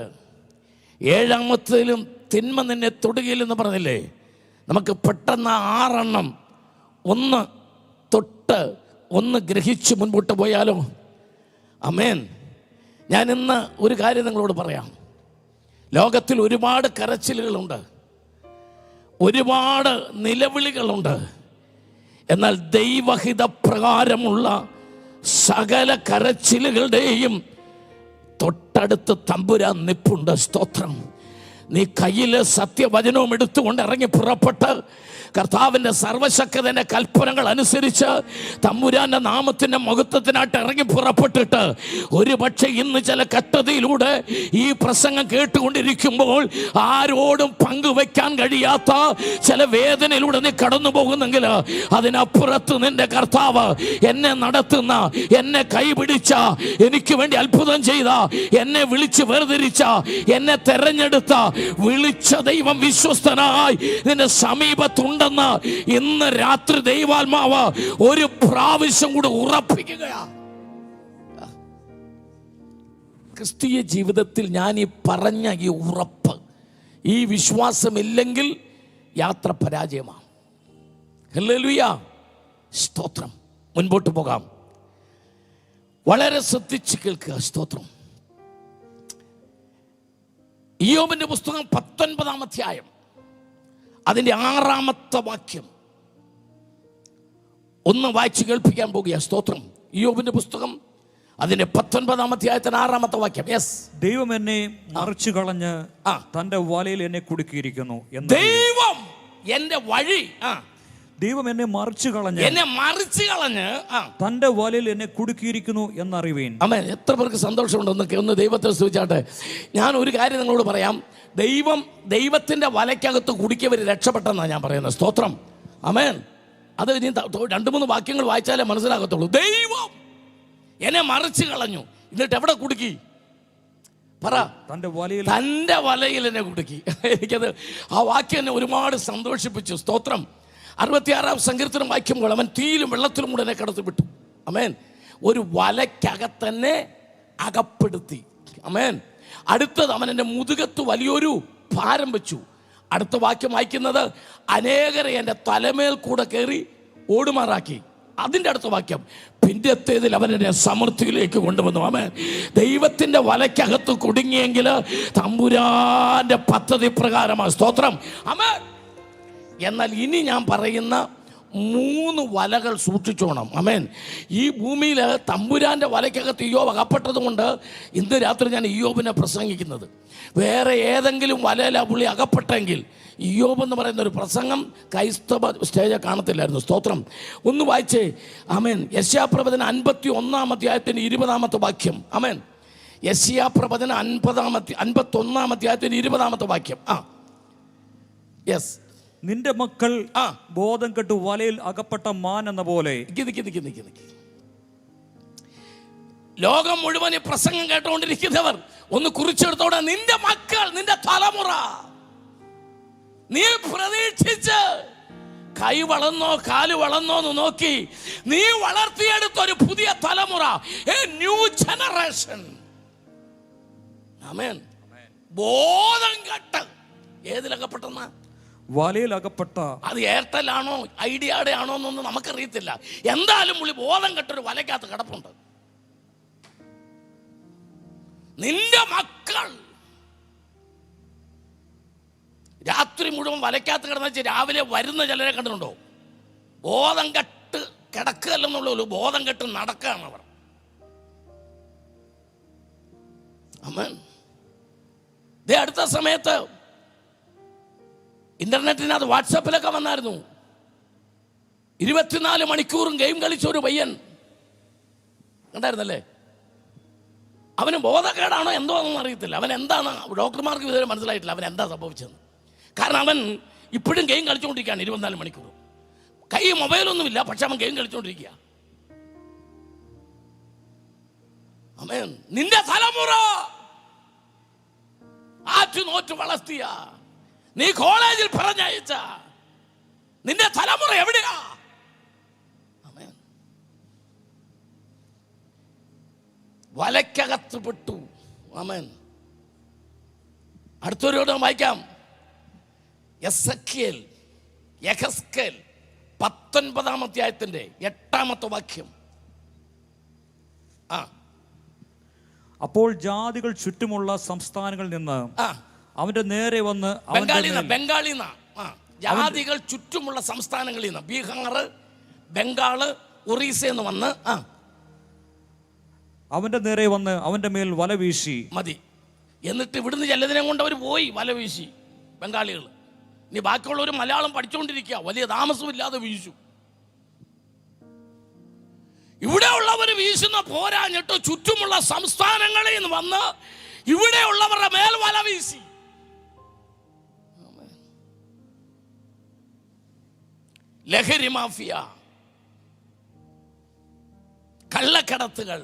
7ാമത്തേലും തിന്മ നിന്നെ തൊടുകയില്ലെന്ന് പറഞ്ഞില്ലേ. നമുക്ക് പെട്ടെന്ന് 6 എണ്ണം ഒന്ന് തൊട്ട് ഒന്ന് ഗ്രഹിച്ച് മുൻപോട്ട് പോയാലോ? ആമേൻ. ഞാൻ ഇന്ന് ഒരു കാര്യം നിങ്ങളോട് പറയാം. ലോകത്തിൽ ഒരുപാട് കരച്ചിലുകളുണ്ട്, ഒരുപാട് നിലവിളികളുണ്ട്. എന്നാൽ ദൈവഹിത പ്രകാരമുള്ള സകല കരച്ചിലുകളുടെയും തൊട്ടടുത്ത് തമ്പുരാൻ നിപ്പുണ്ട്. സ്തോത്രം. നീ കയ്യിൽ സത്യവചനവും എടുത്തുകൊണ്ട് ഇറങ്ങി പുറപ്പെട്ട് കർത്താവിൻ്റെ സർവശക്തൻ്റെ കൽപ്പനകൾ അനുസരിച്ച് തമ്പുരാൻ്റെ നാമത്തിൻ്റെ മഹത്വത്തിനായിട്ട് ഇറങ്ങി പുറപ്പെട്ടിട്ട്, ഒരു പക്ഷേ ഇന്ന് ചില കഷ്ടതയിലൂടെ ഈ പ്രസംഗം കേട്ടുകൊണ്ടിരിക്കുമ്പോൾ ആരോടും പങ്കുവെക്കാൻ കഴിയാത്ത ചില വേദനയിലൂടെ നീ കടന്നു പോകുന്നെങ്കിൽ, അതിനപ്പുറത്ത് നിന്റെ കർത്താവ് എന്നെ നടത്തുന്ന, എന്നെ കൈപിടിച്ച, എനിക്ക് വേണ്ടി അത്ഭുതം ചെയ്ത, എന്നെ വിളിച്ച് വേർതിരിച്ച, എന്നെ തെരഞ്ഞെടുത്ത, വിളിച്ച ദൈവം വിശ്വസ്തനായി നിന്റെ സമീപത്തുണ്ടെന്ന് ഇന്ന് രാത്രി ദൈവാത്മാവ് ഒരു പ്രാവശ്യം കൂടെ ഉറപ്പിക്കുകയാ. ക്രിസ്തീയ ജീവിതത്തിൽ ഞാൻ ഈ പറഞ്ഞ ഈ ഉറപ്പ്, ഈ വിശ്വാസമില്ലെങ്കിൽ യാത്ര പരാജയമാണ്. ഹല്ലേലൂയ, സ്തോത്രം. മുൻപോട്ട് പോകാം. വളരെ ശ്രദ്ധിച്ച് കേൾക്കുക. സ്തോത്രം. ഇയ്യോബിന്റെ പുസ്തകം 19-ാം അധ്യായം അതിൻ്റെ 6ാമത്തെ വാക്യം ഒന്ന് വായിച്ച് കേൾപ്പിക്കാൻ പോകുക. സ്തോത്രം. ഇയ്യോബിന്റെ പുസ്തകം അതിന്റെ 19-ാം അധ്യായത്തിന് 6ാമത്തെ വാക്യം. യെസ്. ദൈവം എന്നെ മറിച്ചു കളഞ്ഞ് തന്റെ വലയിൽ എന്നെ കുടുക്കിയിരിക്കുന്നു. ദൈവം എന്റെ വഴി, ദൈവം എന്നെ മറിച്ചു കളഞ്ഞ് തന്റെ വലയിൽ എന്നെ കുടുക്കിയിരിക്കുന്നു എന്നറിവീൻ. ആമേൻ. എത്ര പേർക്ക് സന്തോഷമുണ്ടെന്നൊക്കെ ഒന്ന് ദൈവത്തെ സ്തുതിച്ചാട്ടെ. ഞാൻ ഒരു കാര്യം നിങ്ങളോട് പറയാം. ദൈവത്തിന്റെ വലയ്ക്കകത്ത് കുടുക്കിയവർ രക്ഷപ്പെട്ടെന്നാണ് ഞാൻ പറയുന്നത്. സ്തോത്രം. ആമേൻ. അത് ഇനി 2-3 വാക്യങ്ങൾ വായിച്ചാലേ മനസ്സിലാകത്തുള്ളൂ. ദൈവം എന്നെ മറിച്ച് കളഞ്ഞു, എന്നിട്ട് എവിടെ കുടുക്കി? പറ. തൻ്റെ വലയിൽ എന്നെ കുടുക്കി. എനിക്കത് ആ വാക്യം എന്നെ ഒരുപാട് സന്തോഷിപ്പിച്ചു. സ്തോത്രം. 66-ാം സങ്കീർത്തനം വായിക്കുമ്പോൾ അവൻ തീയിലും വെള്ളത്തിലും കൂടെ എന്നെ കടത്തി വിട്ടു. അമേൻ. ഒരു വലയ്ക്കകത്തന്നെ അകപ്പെടുത്തി. അമേൻ. അടുത്തത് അവൻ എൻ്റെ മുതുകത്ത് വലിയൊരു ഭാരം വെച്ചു. അടുത്ത വാക്യം വായിക്കുന്നത് അനേകരെ എൻ്റെ തലമേൽ കൂടെ കയറി ഓടുമാറാക്കി. അതിൻ്റെ അടുത്ത വാക്യം പിന്നത്തേതിൽ അവൻ എന്നെ സമൃദ്ധിയിലേക്ക് കൊണ്ടുവന്നു. ആമേൻ. ദൈവത്തിൻ്റെ വലയ്ക്കകത്ത് കുടുങ്ങിയെങ്കിൽ തമ്പുരാന്റെ പദ്ധതി പ്രകാരമാണ്. സ്തോത്രം. ആമേൻ. എന്നാൽ ഇനി ഞാൻ പറയുന്ന 3 വലകൾ സൂക്ഷിച്ചോണം. ആമേൻ. ഈ ഭൂമിയിൽ തമ്പുരാന്റെ വലയ്ക്കകത്ത് ഇയ്യോബ് അകപ്പെട്ടത് കൊണ്ട് ഇന്ന് രാത്രി ഞാൻ ഇയ്യോബിനെ പ്രസംഗിക്കുന്നത്. വേറെ ഏതെങ്കിലും വലയില പുള്ളി അകപ്പെട്ടെങ്കിൽ ഇയ്യോബ് എന്ന് പറയുന്ന ഒരു പ്രസംഗം ക്രൈസ്തവ സ്റ്റേജ് കാണത്തില്ലായിരുന്നു. സ്തോത്രം. ഒന്ന് വായിച്ചേ. ആമേൻ. യെശയ്യാപ്രവചനം 51-ാം അധ്യായത്തിന് 20-ാമത്തെ വാക്യം. ആമേൻ. യെശയ്യാപ്രവചനം 51-ാം അധ്യായത്തിന് 20-ാമത്തെ വാക്യം. യെസ്. നിന്റെ മക്കൾ ബോധം കെട്ടു വലയിൽ അകപ്പെട്ട മാൻ എന്ന പോലെ. ലോകം മുഴുവൻ പ്രസംഗം കേട്ടുകൊണ്ടിരിക്കുന്നവർ ഒന്ന് കുറിച്ചെടുത്തോടെ. നിന്റെ മക്കൾ, നിന്റെ തലമുറ, നീ പ്രതീക്ഷിച്ച് കൈ വളർന്നോ കാല് വളർന്നോ എന്ന് നോക്കി നീ വളർത്തിയെടുത്ത ഒരു പുതിയ തലമുറ, എ ന്യൂ ജനറേഷൻ. ആമേൻ. ബോധം കെട്ട് ഏതിലകപ്പെട്ടെന്ന വലയിൽ അകപ്പെട്ട. അത് എയർടെൽ ആണോ ഐഡിയയുടെ ആണോ എന്നൊന്നും നമുക്കറിയത്തില്ല. എന്തായാലും പുള്ളി ബോധം കെട്ടൊരു വലയ്ക്കകത്ത് കിടപ്പുണ്ട്. നിന്റെ മക്കൾ രാത്രി മുഴുവൻ വലയ്ക്കകത്ത് കിടന്നു രാവിലെ വരുന്ന ചിലരെ കണ്ടിട്ടുണ്ടോ? ബോധം കെട്ട് കിടക്കുകയല്ലെന്നുള്ളൂ, ബോധം കെട്ട് നടക്കുകയാണ് അവർ. ആമേൻ. അടുത്ത സമയത്ത് ഇന്റർനെറ്റിനകത്ത് വാട്സാപ്പിലൊക്കെ വന്നായിരുന്നു. 24 മണിക്കൂറും ഗെയിം കളിച്ച ഒരു പയ്യൻ കണ്ടായിരുന്നല്ലേ? അവന് ബോധക്കേടാണോ എന്തോ ഒന്നും അറിയത്തില്ല. അവൻ എന്താണ്, ഡോക്ടർമാർക്ക് ഇതുവരെ മനസ്സിലായിട്ടില്ല അവൻ എന്താ സംഭവിച്ചത്. കാരണം അവൻ ഇപ്പോഴും ഗെയിം കളിച്ചുകൊണ്ടിരിക്കുകയാണ് 24 മണിക്കൂർ. കൈ മൊബൈലൊന്നുമില്ല, പക്ഷെ അവൻ ഗെയിം കളിച്ചുകൊണ്ടിരിക്കുക. ആമേൻ. നിന്റെ തലമുറ ആറ്റുനോറ്റ് വളർത്തിയ, നീ കോളേജിൽ പറഞ്ഞയച്ച നിന്റെ തലമുറ എവിടെയാ? ആമേൻ. വലയ്ക്കകത്ത് പെട്ടു. ആമേൻ. അടുത്തൊരു വായിക്കാം. യെഹെസ്കേൽ 19-ാം അധ്യായത്തിന്റെ 8-ാമത്തെ വാക്യം. അപ്പോൾ ജാതികൾ ചുറ്റുമുള്ള സംസ്ഥാനങ്ങളിൽ നിന്ന് അവന്റെ നേരെ വന്ന് ബംഗാളിന്ന ജാതികൾ ചുറ്റുമുള്ള സംസ്ഥാനങ്ങളിൽ നിന്ന്, ബീഹാർ, ബംഗാള്, ഒറീസ എന്ന് വന്ന് അവന്റെ നേരെ വന്ന് അവന്റെ മേൽ വല വീശി. മതി. എന്നിട്ട് ഇവിടുന്ന് ചിലതിനെ കൊണ്ട് അവർ പോയി വല വീശി. ബംഗാളികൾ. ഇനി ബാക്കിയുള്ളവർ മലയാളം പഠിച്ചുകൊണ്ടിരിക്കുക, വലിയ താമസമില്ലാതെ വീശു. ഇവിടെ ഉള്ളവർ വീശുന്ന പോരാഞ്ഞിട്ട് ചുറ്റുമുള്ള സംസ്ഥാനങ്ങളിൽ നിന്ന് വന്ന് ഇവിടെ ഉള്ളവരുടെ മേൽ വല വീശി. ലഹരി മാഫിയ, കള്ളക്കടത്തുകൾ,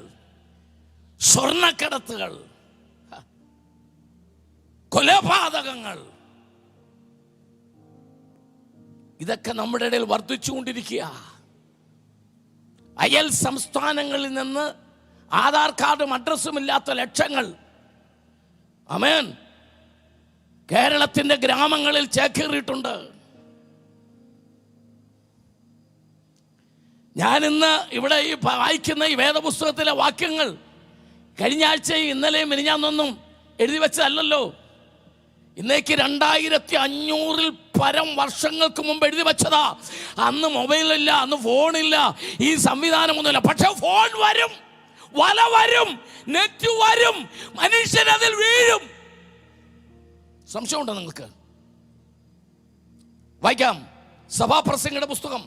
സ്വർണ്ണക്കടത്തുകൾ, കൊലപാതകങ്ങൾ, ഇതൊക്കെ നമ്മുടെ ഇടയിൽ വർദ്ധിച്ചുകൊണ്ടിരിക്കുക. അയൽ സംസ്ഥാനങ്ങളിൽ നിന്ന് ആധാർ കാർഡും അഡ്രസ്സും ഇല്ലാത്ത ലക്ഷങ്ങൾ ആമേൻ കേരളത്തിന്റെ ഗ്രാമങ്ങളിൽ ചേക്കേറിയിട്ടുണ്ട്. ഞാനിന്ന് ഇവിടെ ഈ വായിക്കുന്ന ഈ വേദപുസ്തകത്തിലെ വാക്യങ്ങൾ കഴിഞ്ഞ ആഴ്ചയും ഇന്നലെയും മിനിഞ്ഞാന്നൊന്നും എഴുതി വെച്ചതല്ലല്ലോ. ഇന്നേക്ക് 2500-ൽ പരം വർഷങ്ങൾക്ക് മുമ്പ് എഴുതി വെച്ചതാ. അന്ന് മൊബൈലില്ല, അന്ന് ഫോണില്ല, ഈ സംവിധാനമൊന്നുമില്ല. പക്ഷെ ഫോൺ വരും, വല വരും, നെറ്റ് വരും, മനുഷ്യരതിൽ വീഴും. സംശയമുണ്ടോ നിങ്ങൾക്ക്? വായിക്കാം. സഭാപ്രസംഗിയുടെ പുസ്തകം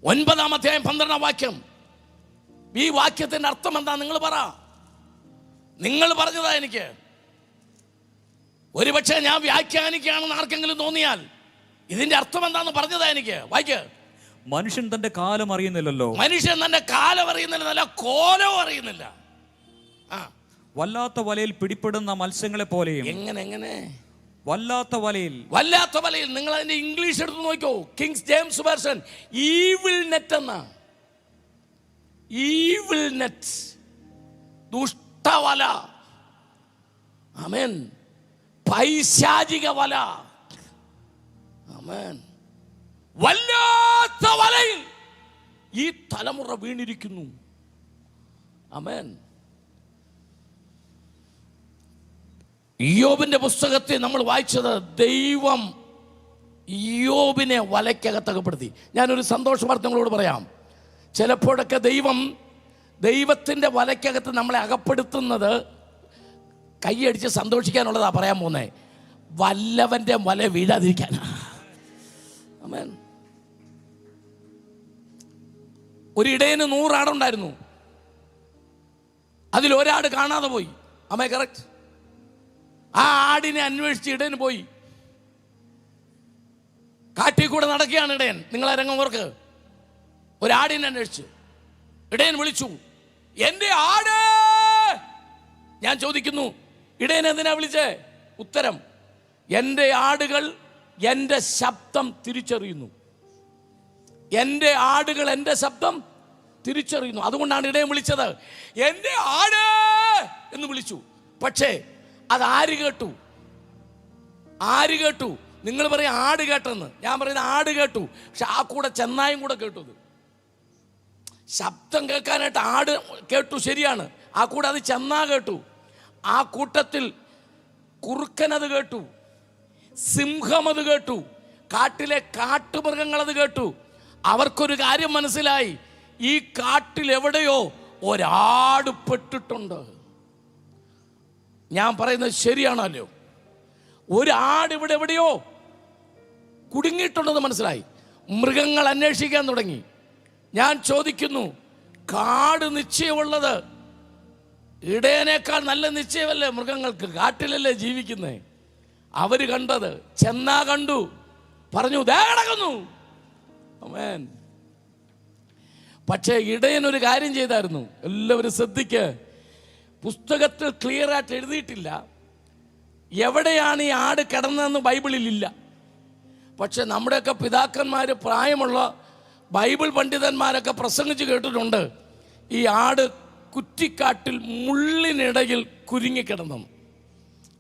9-ാം അധ്യായം 12-ാം വാക്യം. ഈ വാക്യത്തിന്റെ അർത്ഥം എന്താ നിങ്ങൾ പറ. നിങ്ങൾ പറഞ്ഞതാ എനിക്ക്. ഒരുപക്ഷെ ഞാൻ വ്യാഖ്യാനിക്കുകയാണെന്ന് ആർക്കെങ്കിലും തോന്നിയാൽ ഇതിന്റെ അർത്ഥം എന്താന്ന് പറഞ്ഞതാ എനിക്ക്. വായിക്ക്. മനുഷ്യൻ തന്റെ കാലം അറിയുന്നില്ലല്ലോ. മനുഷ്യൻ തന്റെ കാലം അറിയുന്നില്ല, കോലവും അറിയുന്നില്ല. വല്ലാത്ത വലയിൽ പിടിപ്പെടുന്ന മത്സ്യങ്ങളെ പോലെയും. എങ്ങനെ വല്ലാത്ത വലയിൽ. നിങ്ങൾ അതിന്റെ ഇംഗ്ലീഷ് എടുത്ത് നോക്കോ. Kings James version evil net എന്ന. ഈവിൾ നെറ്റ്, ദുഷ്ടവല. ആമേൻ. പൈശാചിക വല. ആമേൻ. വല്ലാത്ത വലയിൽ ഈ തലമുറ വീണിരിക്കുന്നു. ആമേൻ. ഇയ്യോബിന്റെ പുസ്തകത്തിൽ നമ്മൾ വായിച്ചത് ദൈവം ഇയ്യോബിനെ വലയ്ക്കകത്തകപ്പെടുത്തി. ഞാനൊരു സന്തോഷ വാർത്ത നിങ്ങളോട് പറയാം. ചിലപ്പോഴൊക്കെ ദൈവത്തിൻ്റെ വലയ്ക്കകത്ത് നമ്മളെ അകപ്പെടുത്തുന്നത് കൈയടിച്ച് സന്തോഷിക്കാനുള്ളതാ പറയാൻ പോകുന്നത്. വല്ലവൻ്റെ വല വീഴാതിരിക്കാനാ. ആമേൻ. ഒരു ഇടയന് 100 ആടുണ്ടായിരുന്നു. അതിലൊരാട് കാണാതെ പോയി. ആമേ, കറക്റ്റ്. ആ ആടിനെ അന്വേഷിച്ച് ഇടയന് പോയി. കാട്ടിൽ കൂടെ നടക്കുകയാണ് ഇടയൻ. നിങ്ങളെ രംഗം ഓർക്ക്. ഒരാടിനെ അന്വേഷിച്ച് ഇടയൻ വിളിച്ചു, എൻ്റെ ആട്. ഞാൻ ചോദിക്കുന്നു, ഇടയൻ എന്തിനാ വിളിച്ചേ? ഉത്തരം, എൻ്റെ ആടുകൾ എൻ്റെ ശബ്ദം തിരിച്ചറിയുന്നു. എൻ്റെ ആടുകൾ എൻ്റെ ശബ്ദം തിരിച്ചറിയുന്നു. അതുകൊണ്ടാണ് ഇടയൻ വിളിച്ചത്. എൻ്റെ ആട് എന്ന് വിളിച്ചു. പക്ഷേ അത് ആര് കേട്ടു? നിങ്ങൾ പറയും ആട് കേട്ടെന്ന്. ഞാൻ പറയുന്നത് ആട് കേട്ടു, പക്ഷെ ആ കൂടെ ചെന്നായും കൂടെ കേട്ടു. ശബ്ദം കേൾക്കാനായിട്ട് ആട് കേട്ടു, ശരിയാണ്. ആ കൂടെ അത് ചെന്നാ കേട്ടു. ആ കൂട്ടത്തിൽ കുറുക്കനത് കേട്ടു, സിംഹം അത് കേട്ടു, കാട്ടിലെ കാട്ടുമൃഗങ്ങൾ അത് കേട്ടു. അവർക്കൊരു കാര്യം മനസ്സിലായി, ഈ കാട്ടിൽ എവിടെയോ ഒരാട് പെട്ടിട്ടുണ്ട്. ഞാൻ പറയുന്നത് ശരിയാണല്ലോ. ഒരാട് ഇവിടെ എവിടെയോ കുടുങ്ങിയിട്ടുണ്ടെന്ന് മനസ്സിലായി. മൃഗങ്ങൾ അന്വേഷിക്കാൻ തുടങ്ങി. ഞാൻ ചോദിക്കുന്നു, കാട് നിശ്ചയമുള്ളത് ഇടയനേക്കാൾ നല്ല നിശ്ചയമല്ലേ മൃഗങ്ങൾക്ക്? കാട്ടിലല്ലേ ജീവിക്കുന്നേ. അവര് കണ്ടത്, ചെന്നാ കണ്ടു, പറഞ്ഞു ദേ കിടക്കുന്നു. ആമേൻ. പക്ഷേ ഇടയനൊരു കാര്യം ചെയ്തായിരുന്നു. എല്ലാവരും ശ്രദ്ധിക്ക്. പുസ്തകത്തിൽ ക്ലിയർ ആയിട്ട് എഴുതിയിട്ടില്ല എവിടെയാണ് ഈ ആട് കിടന്നതെന്ന് ബൈബിളിലില്ല. പക്ഷെ നമ്മുടെയൊക്കെ പിതാക്കന്മാർ, പ്രായമുള്ള ബൈബിൾ പണ്ഡിതന്മാരൊക്കെ പ്രസംഗിച്ച് കേട്ടിട്ടുണ്ട്, ഈ ആട് കുറ്റിക്കാട്ടിൽ മുള്ളിനിടയിൽ കുരുങ്ങിക്കിടന്നു.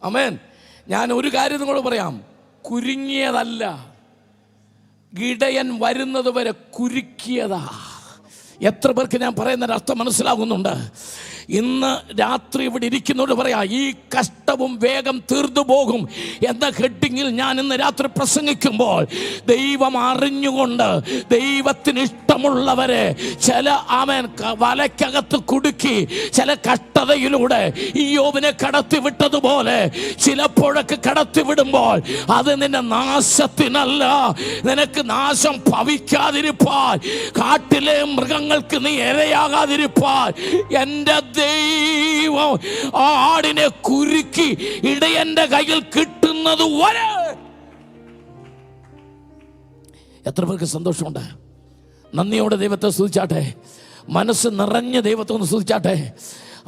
ആമേൻ. ഞാൻ ഒരു കാര്യം നിങ്ങളോട് പറയാം, കുരുങ്ങിയതല്ല, ഇടയൻ വരുന്നത് വരെ കുരുക്കിയതാ. എത്ര പേർക്ക് ഞാൻ പറയുന്നൊരു അർത്ഥം മനസ്സിലാകുന്നുണ്ട്? ഇന്ന് രാത്രി ഇവിടെ ഇരിക്കുന്നവരോട് പറയാം, ഈ കഷ്ടവും വേഗം തീർന്നു പോകും എന്ന ഹെഡിങ്ങിൽ ഞാൻ ഇന്ന് രാത്രി പ്രസംഗിക്കുമ്പോൾ ദൈവം അറിഞ്ഞുകൊണ്ട് ദൈവത്തിന് ഇഷ്ടമുള്ളവരെ ചില ആമേൻ വലയ്ക്കകത്ത് കുടുക്കി ചില കഷ്ടതയിലൂടെ ഇയ്യോബിനെ കടത്തി വിട്ടതുപോലെ ചിലപ്പോഴൊക്കെ കടത്തി വിടുമ്പോൾ അത് നിന്റെ നാശത്തിനല്ല, നിനക്ക് നാശം ഭവിക്കാതിരിപ്പാൻ, കാട്ടിലെ മൃഗങ്ങൾക്ക് നീ ഇരയാകാതിരിപ്പാൻ എൻ്റെ ദൈവം ആടിനെ കുരുക്കി ഇടയന്റെ കയ്യിൽ കിട്ടുന്നത് വരെ. എത്ര പേർക്ക് സന്തോഷമുണ്ട്? നന്ദിയോടെ ദൈവത്തെ സ്തുതിച്ചാട്ടെ. മനസ്സ് നിറഞ്ഞ ദൈവത്തെ ഒന്ന് സ്തുതിച്ചാട്ടെ.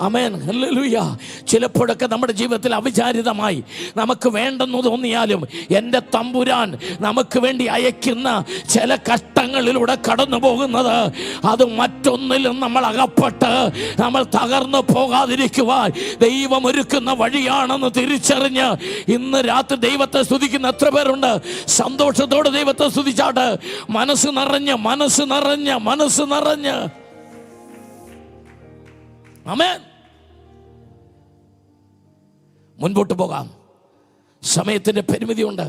ആമേൻ, ഹല്ലേലൂയ. ചിലപ്പോഴൊക്കെ നമ്മുടെ ജീവിതത്തിൽ അവിചാരിതമായി നമുക്ക് വേണ്ടെന്ന് തോന്നിയാലും എൻ്റെ തമ്പുരാൻ നമുക്ക് വേണ്ടി അയക്കുന്ന ചില കഷ്ടങ്ങളിലൂടെ കടന്നു പോകുന്നത് അത് മറ്റൊന്നിലും നമ്മൾ അകപ്പെട്ട് നമ്മൾ തകർന്നു പോകാതിരിക്കുവാൻ ദൈവം ഒരുക്കുന്ന വഴിയാണെന്ന് തിരിച്ചറിഞ്ഞ് ഇന്ന് രാത്രി ദൈവത്തെ സ്തുതിക്കുന്ന എത്ര പേരുണ്ട്? സന്തോഷത്തോടെ ദൈവത്തെ സ്തുതിച്ചാട്ട്. മനസ്സ് നിറഞ്ഞ് ആമേൻ. മുൻപോട്ട് പോകാം. സമയത്തിൻ്റെ പരിമിതിയുണ്ട്.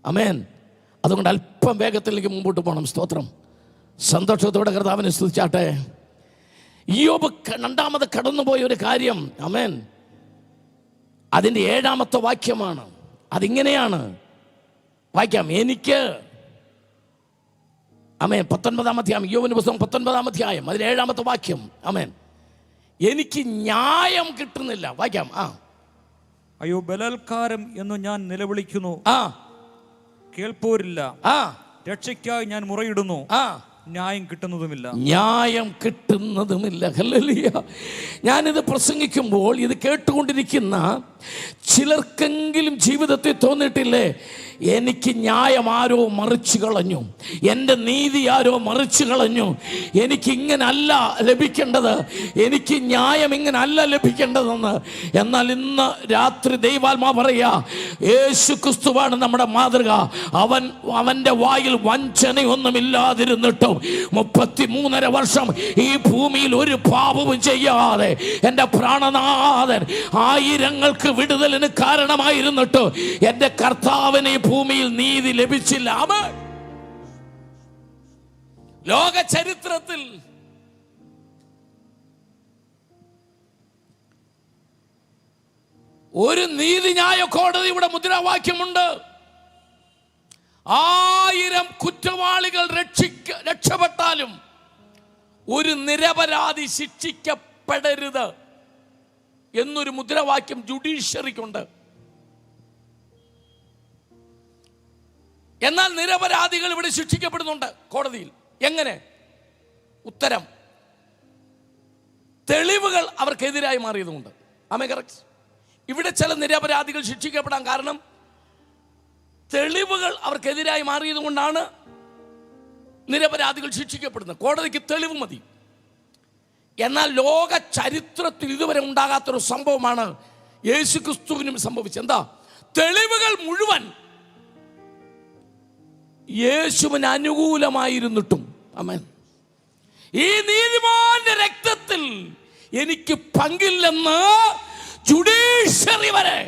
ആമേൻ. അതുകൊണ്ട് അല്പം വേഗത്തിലേക്ക് മുമ്പോട്ട് പോകണം. സ്തോത്രം. സന്തോഷത്തോടെ കർത്താവിനെ സ്തുതിച്ചാട്ടെ. ഇയ്യോബ് രണ്ടാമത് കടന്നുപോയ ഒരു കാര്യം, ആമേൻ, അതിൻ്റെ 7ാമത്തെ വാക്യമാണ്. അതിങ്ങനെയാണ്, വായിക്കാം. എനിക്ക്, ആമേൻ, 19-ാം അധ്യായം, ഇയ്യോബിന്റെ പുസ്തകം 19-ാം അധ്യായം, അതിൽ 7ാമത്തെ വാക്യം. ആമേൻ. എനിക്ക് ന്യായം കിട്ടുന്നില്ല. വായിക്കാം. അയ്യോ ബലാത്കാരം എന്ന് ഞാൻ നിലവിളിക്കുന്നു. കേൾപ്പോരില്ല. ആ രക്ഷയ്ക്കായി ഞാൻ മുറയിടുന്നു, ആ ന്യായം കിട്ടുന്നതുമില്ല. ന്യായം കിട്ടുന്നതുമില്ല. ഹല്ലേലൂയ. ഞാനിത് പ്രസംഗിക്കുമ്പോൾ ഇത് കേട്ടുകൊണ്ടിരിക്കുന്ന ചിലർക്കെങ്കിലും ജീവിതത്തിൽ തോന്നിയിട്ടില്ലേ, എനിക്ക് ന്യായം ആരോ മറിച്ചു കളഞ്ഞു, എൻ്റെ നീതി ആരോ മറിച്ചു കളഞ്ഞു, എനിക്ക് ഇങ്ങനല്ല ലഭിക്കേണ്ടത്, എനിക്ക് ന്യായം ഇങ്ങനല്ല ലഭിക്കേണ്ടതെന്ന്. എന്നാൽ ഇന്ന് രാത്രി ദൈവാത്മാ പറയാ, യേശു ക്രിസ്തുവാണ് നമ്മുടെ മാതൃക. അവൻ്റെ വായിൽ വഞ്ചനയൊന്നുമില്ലാതിരുന്നിട്ടും 33.5 വർഷം ഈ ഭൂമിയിൽ ഒരു പാപവും ചെയ്യാതെ എൻ്റെ പ്രാണനാഥൻ ആയിരങ്ങൾക്ക് വിടുതലിന് കാരണമായിരുന്നിട്ട് എൻ്റെ കർത്താവിന് ഈ ഭൂമിയിൽ നീതി ലഭിച്ചില്ല. ആമേൻ. ലോക ചരിത്രത്തിൽ ഒരു നീതിന്യായ കോടതിയുടെ മുദ്രാവാക്യമുണ്ട്: 1000 കുറ്റവാളികൾ രക്ഷപ്പെട്ടാലും ഒരു നിരപരാധി ശിക്ഷിക്കപ്പെടരുത് എന്നൊരു മുദ്രാവാക്യം ജുഡീഷ്യറിക്കുണ്ട്. എന്നാൽ നിരപരാധികൾ ഇവിടെ ശിക്ഷിക്കപ്പെടുന്നുണ്ട് കോടതിയിൽ. എങ്ങനെ? ഉത്തരം, തെളിവുകൾ അവർക്കെതിരായി മാറിയതുകൊണ്ട്. ആമേൻ, കറക്റ്റ്. ഇവിടെ ചില നിരപരാധികൾ ശിക്ഷിക്കപ്പെടാൻ കാരണം തെളിവുകൾ അവർക്കെതിരായി മാറിയത് കൊണ്ടാണ് നിരപരാധികൾ ശിക്ഷിക്കപ്പെടുന്നത്. കോടതിക്ക് തെളിവ് മതി. എന്നാൽ ലോക ചരിത്രത്തിൽ ഇതുവരെ ഉണ്ടാകാത്തൊരു സംഭവമാണ് യേശു ക്രിസ്തുവിനും സംഭവിച്ചത്. എന്താ? തെളിവുകൾ മുഴുവൻ യേശുവിന് അനുകൂലമായിരുന്നിട്ടും, ആമേൻ, ഈ നീതിമാന്റെ രക്തത്തിൽ എനിക്ക് പങ്കില്ലെന്ന് ജുഡീഷ്യറി വരെ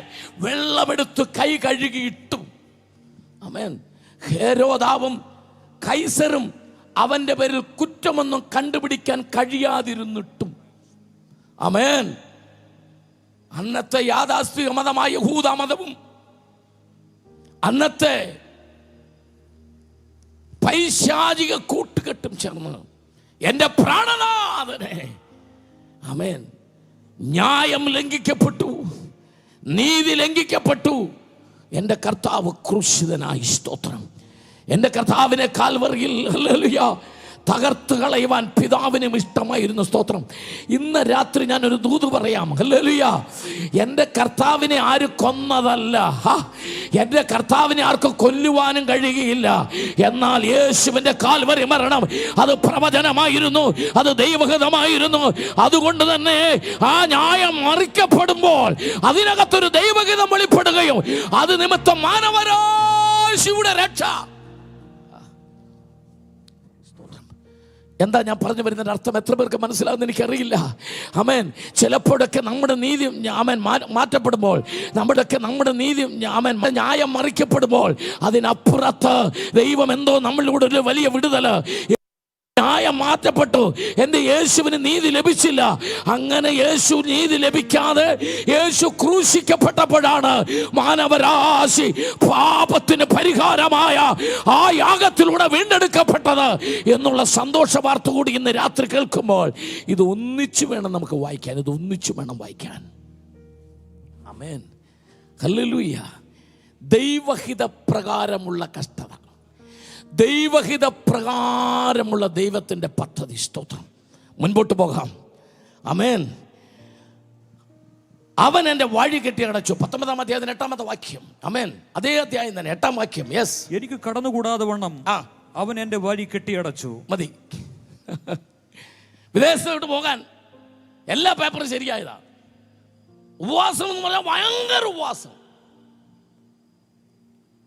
വെള്ളമെടുത്ത് കൈ കഴുകിയിട്ടു. ആമേൻ. ഹേരോദാവും കൈസറും അവന്റെ പേരിൽ കുറ്റമൊന്നും കണ്ടുപിടിക്കാൻ കഴിയാതിരുന്നിട്ടും, ആമേൻ, അന്നത്തെ യാഥാസ്ഥിക മതമായ യഹൂദ മതവും അന്നത്തെ പൈശാചിക കൂട്ടുകെട്ടും ചേർന്ന് എൻ്റെ പ്രാണനാഥനെ, ആമേൻ, ന്യായം ലംഘിക്കപ്പെട്ടു, നീതി ലംഘിക്കപ്പെട്ടു. എൻ്റെ കർത്താവ് ക്രൂശിതനായി. സ്തോത്രം. എൻ്റെ കർത്താവിനെ കാൽവറിയിൽ ഹല്ലേലൂയ തകർത്ത് കളയുവാൻ പിതാവിനും ഇഷ്ടമായിരുന്നു. സ്തോത്രം. ഇന്ന് രാത്രി ഞാനൊരു ദൂത് പറയാം. ഹല്ലേലൂയ. എൻ്റെ കർത്താവിനെ ആര് കൊന്നതല്ല, എൻ്റെ കർത്താവിനെ ആർക്കും കൊല്ലുവാനും കഴിയുകയില്ല. എന്നാൽ യേശുവിൻ്റെ കാൽവരി മരണം അത് പ്രവചനമായിരുന്നു, അത് ദൈവഹിതമായിരുന്നു. അതുകൊണ്ട് തന്നെ ആ ന്യായം മറിക്കപ്പെടുമ്പോൾ അതിനകത്തൊരു ദൈവഹിതം വെളിപ്പെടുകയും അത് നിമിത്തം മാനവരാശിയുടെ രക്ഷ. എന്താ ഞാൻ പറഞ്ഞു വരുന്നതിൻ്റെ അർത്ഥം എത്ര പേർക്ക് മനസ്സിലാകുന്ന എനിക്കറിയില്ല. ആമേൻ. ചിലപ്പോഴൊക്കെ നമ്മുടെ നീതി ആമേൻ മാറ്റപ്പെടുമ്പോൾ, നമ്മുടെ നീതി ആമേൻ ന്യായം മറിക്കപ്പെടുമ്പോൾ അതിനപ്പുറത്ത് ദൈവം എന്തോ നമ്മളിലൂടെ ഒരു വലിയ വിടുതൽ. ന്യായം മാറ്റപ്പെട്ടു, എൻ്റെ യേശുവിന് നീതി ലഭിച്ചില്ല. അങ്ങനെ യേശു നീതി ലഭിക്കാതെ യേശു ക്രൂശിക്കപ്പെട്ടപ്പോഴാണ് മാനവരാശി പാപത്തിന് പരിഹാരമായ ആ യാഗത്തിലൂടെ വീണ്ടെടുക്കപ്പെട്ടത് എന്നുള്ള സന്തോഷ വാർത്ത കൂടി ഇന്ന് രാത്രി കേൾക്കുമ്പോൾ ഇത് ഒന്നിച്ചു വേണം നമുക്ക് വായിക്കാൻ. ഇത് ഒന്നിച്ചു വേണം വായിക്കാൻ. ആമേൻ. ഹല്ലേലൂയ. ദൈവഹിത പ്രകാരമുള്ള കഷ്ടത, ദൈവഹിത പ്രകാരമുള്ള ദൈവത്തിൻ്റെ പദ്ധതി. സ്തോത്രം. മുൻപോട്ട് പോകാം. ആമേൻ. അവൻ എൻ്റെ വഴി കെട്ടി അടച്ചു. 19-ാം അധ്യായത്തിന് 8-ാമത്തെ വാക്യം. ആമേൻ. അതേ അധ്യായം തന്നെ 8-ാം വാക്യം. യെസ്. എനിക്ക് കടന്നുകൂടാതെ വണ്ണം അവൻ എൻ്റെ വഴി കെട്ടിയടച്ചു. മതി. വിദേശത്തോട്ട് പോകാൻ എല്ലാ പേപ്പറും ശരിയായതാ. ഉപവാസം എന്ന് പറഞ്ഞാൽ ഭയങ്കര ഉപവാസം.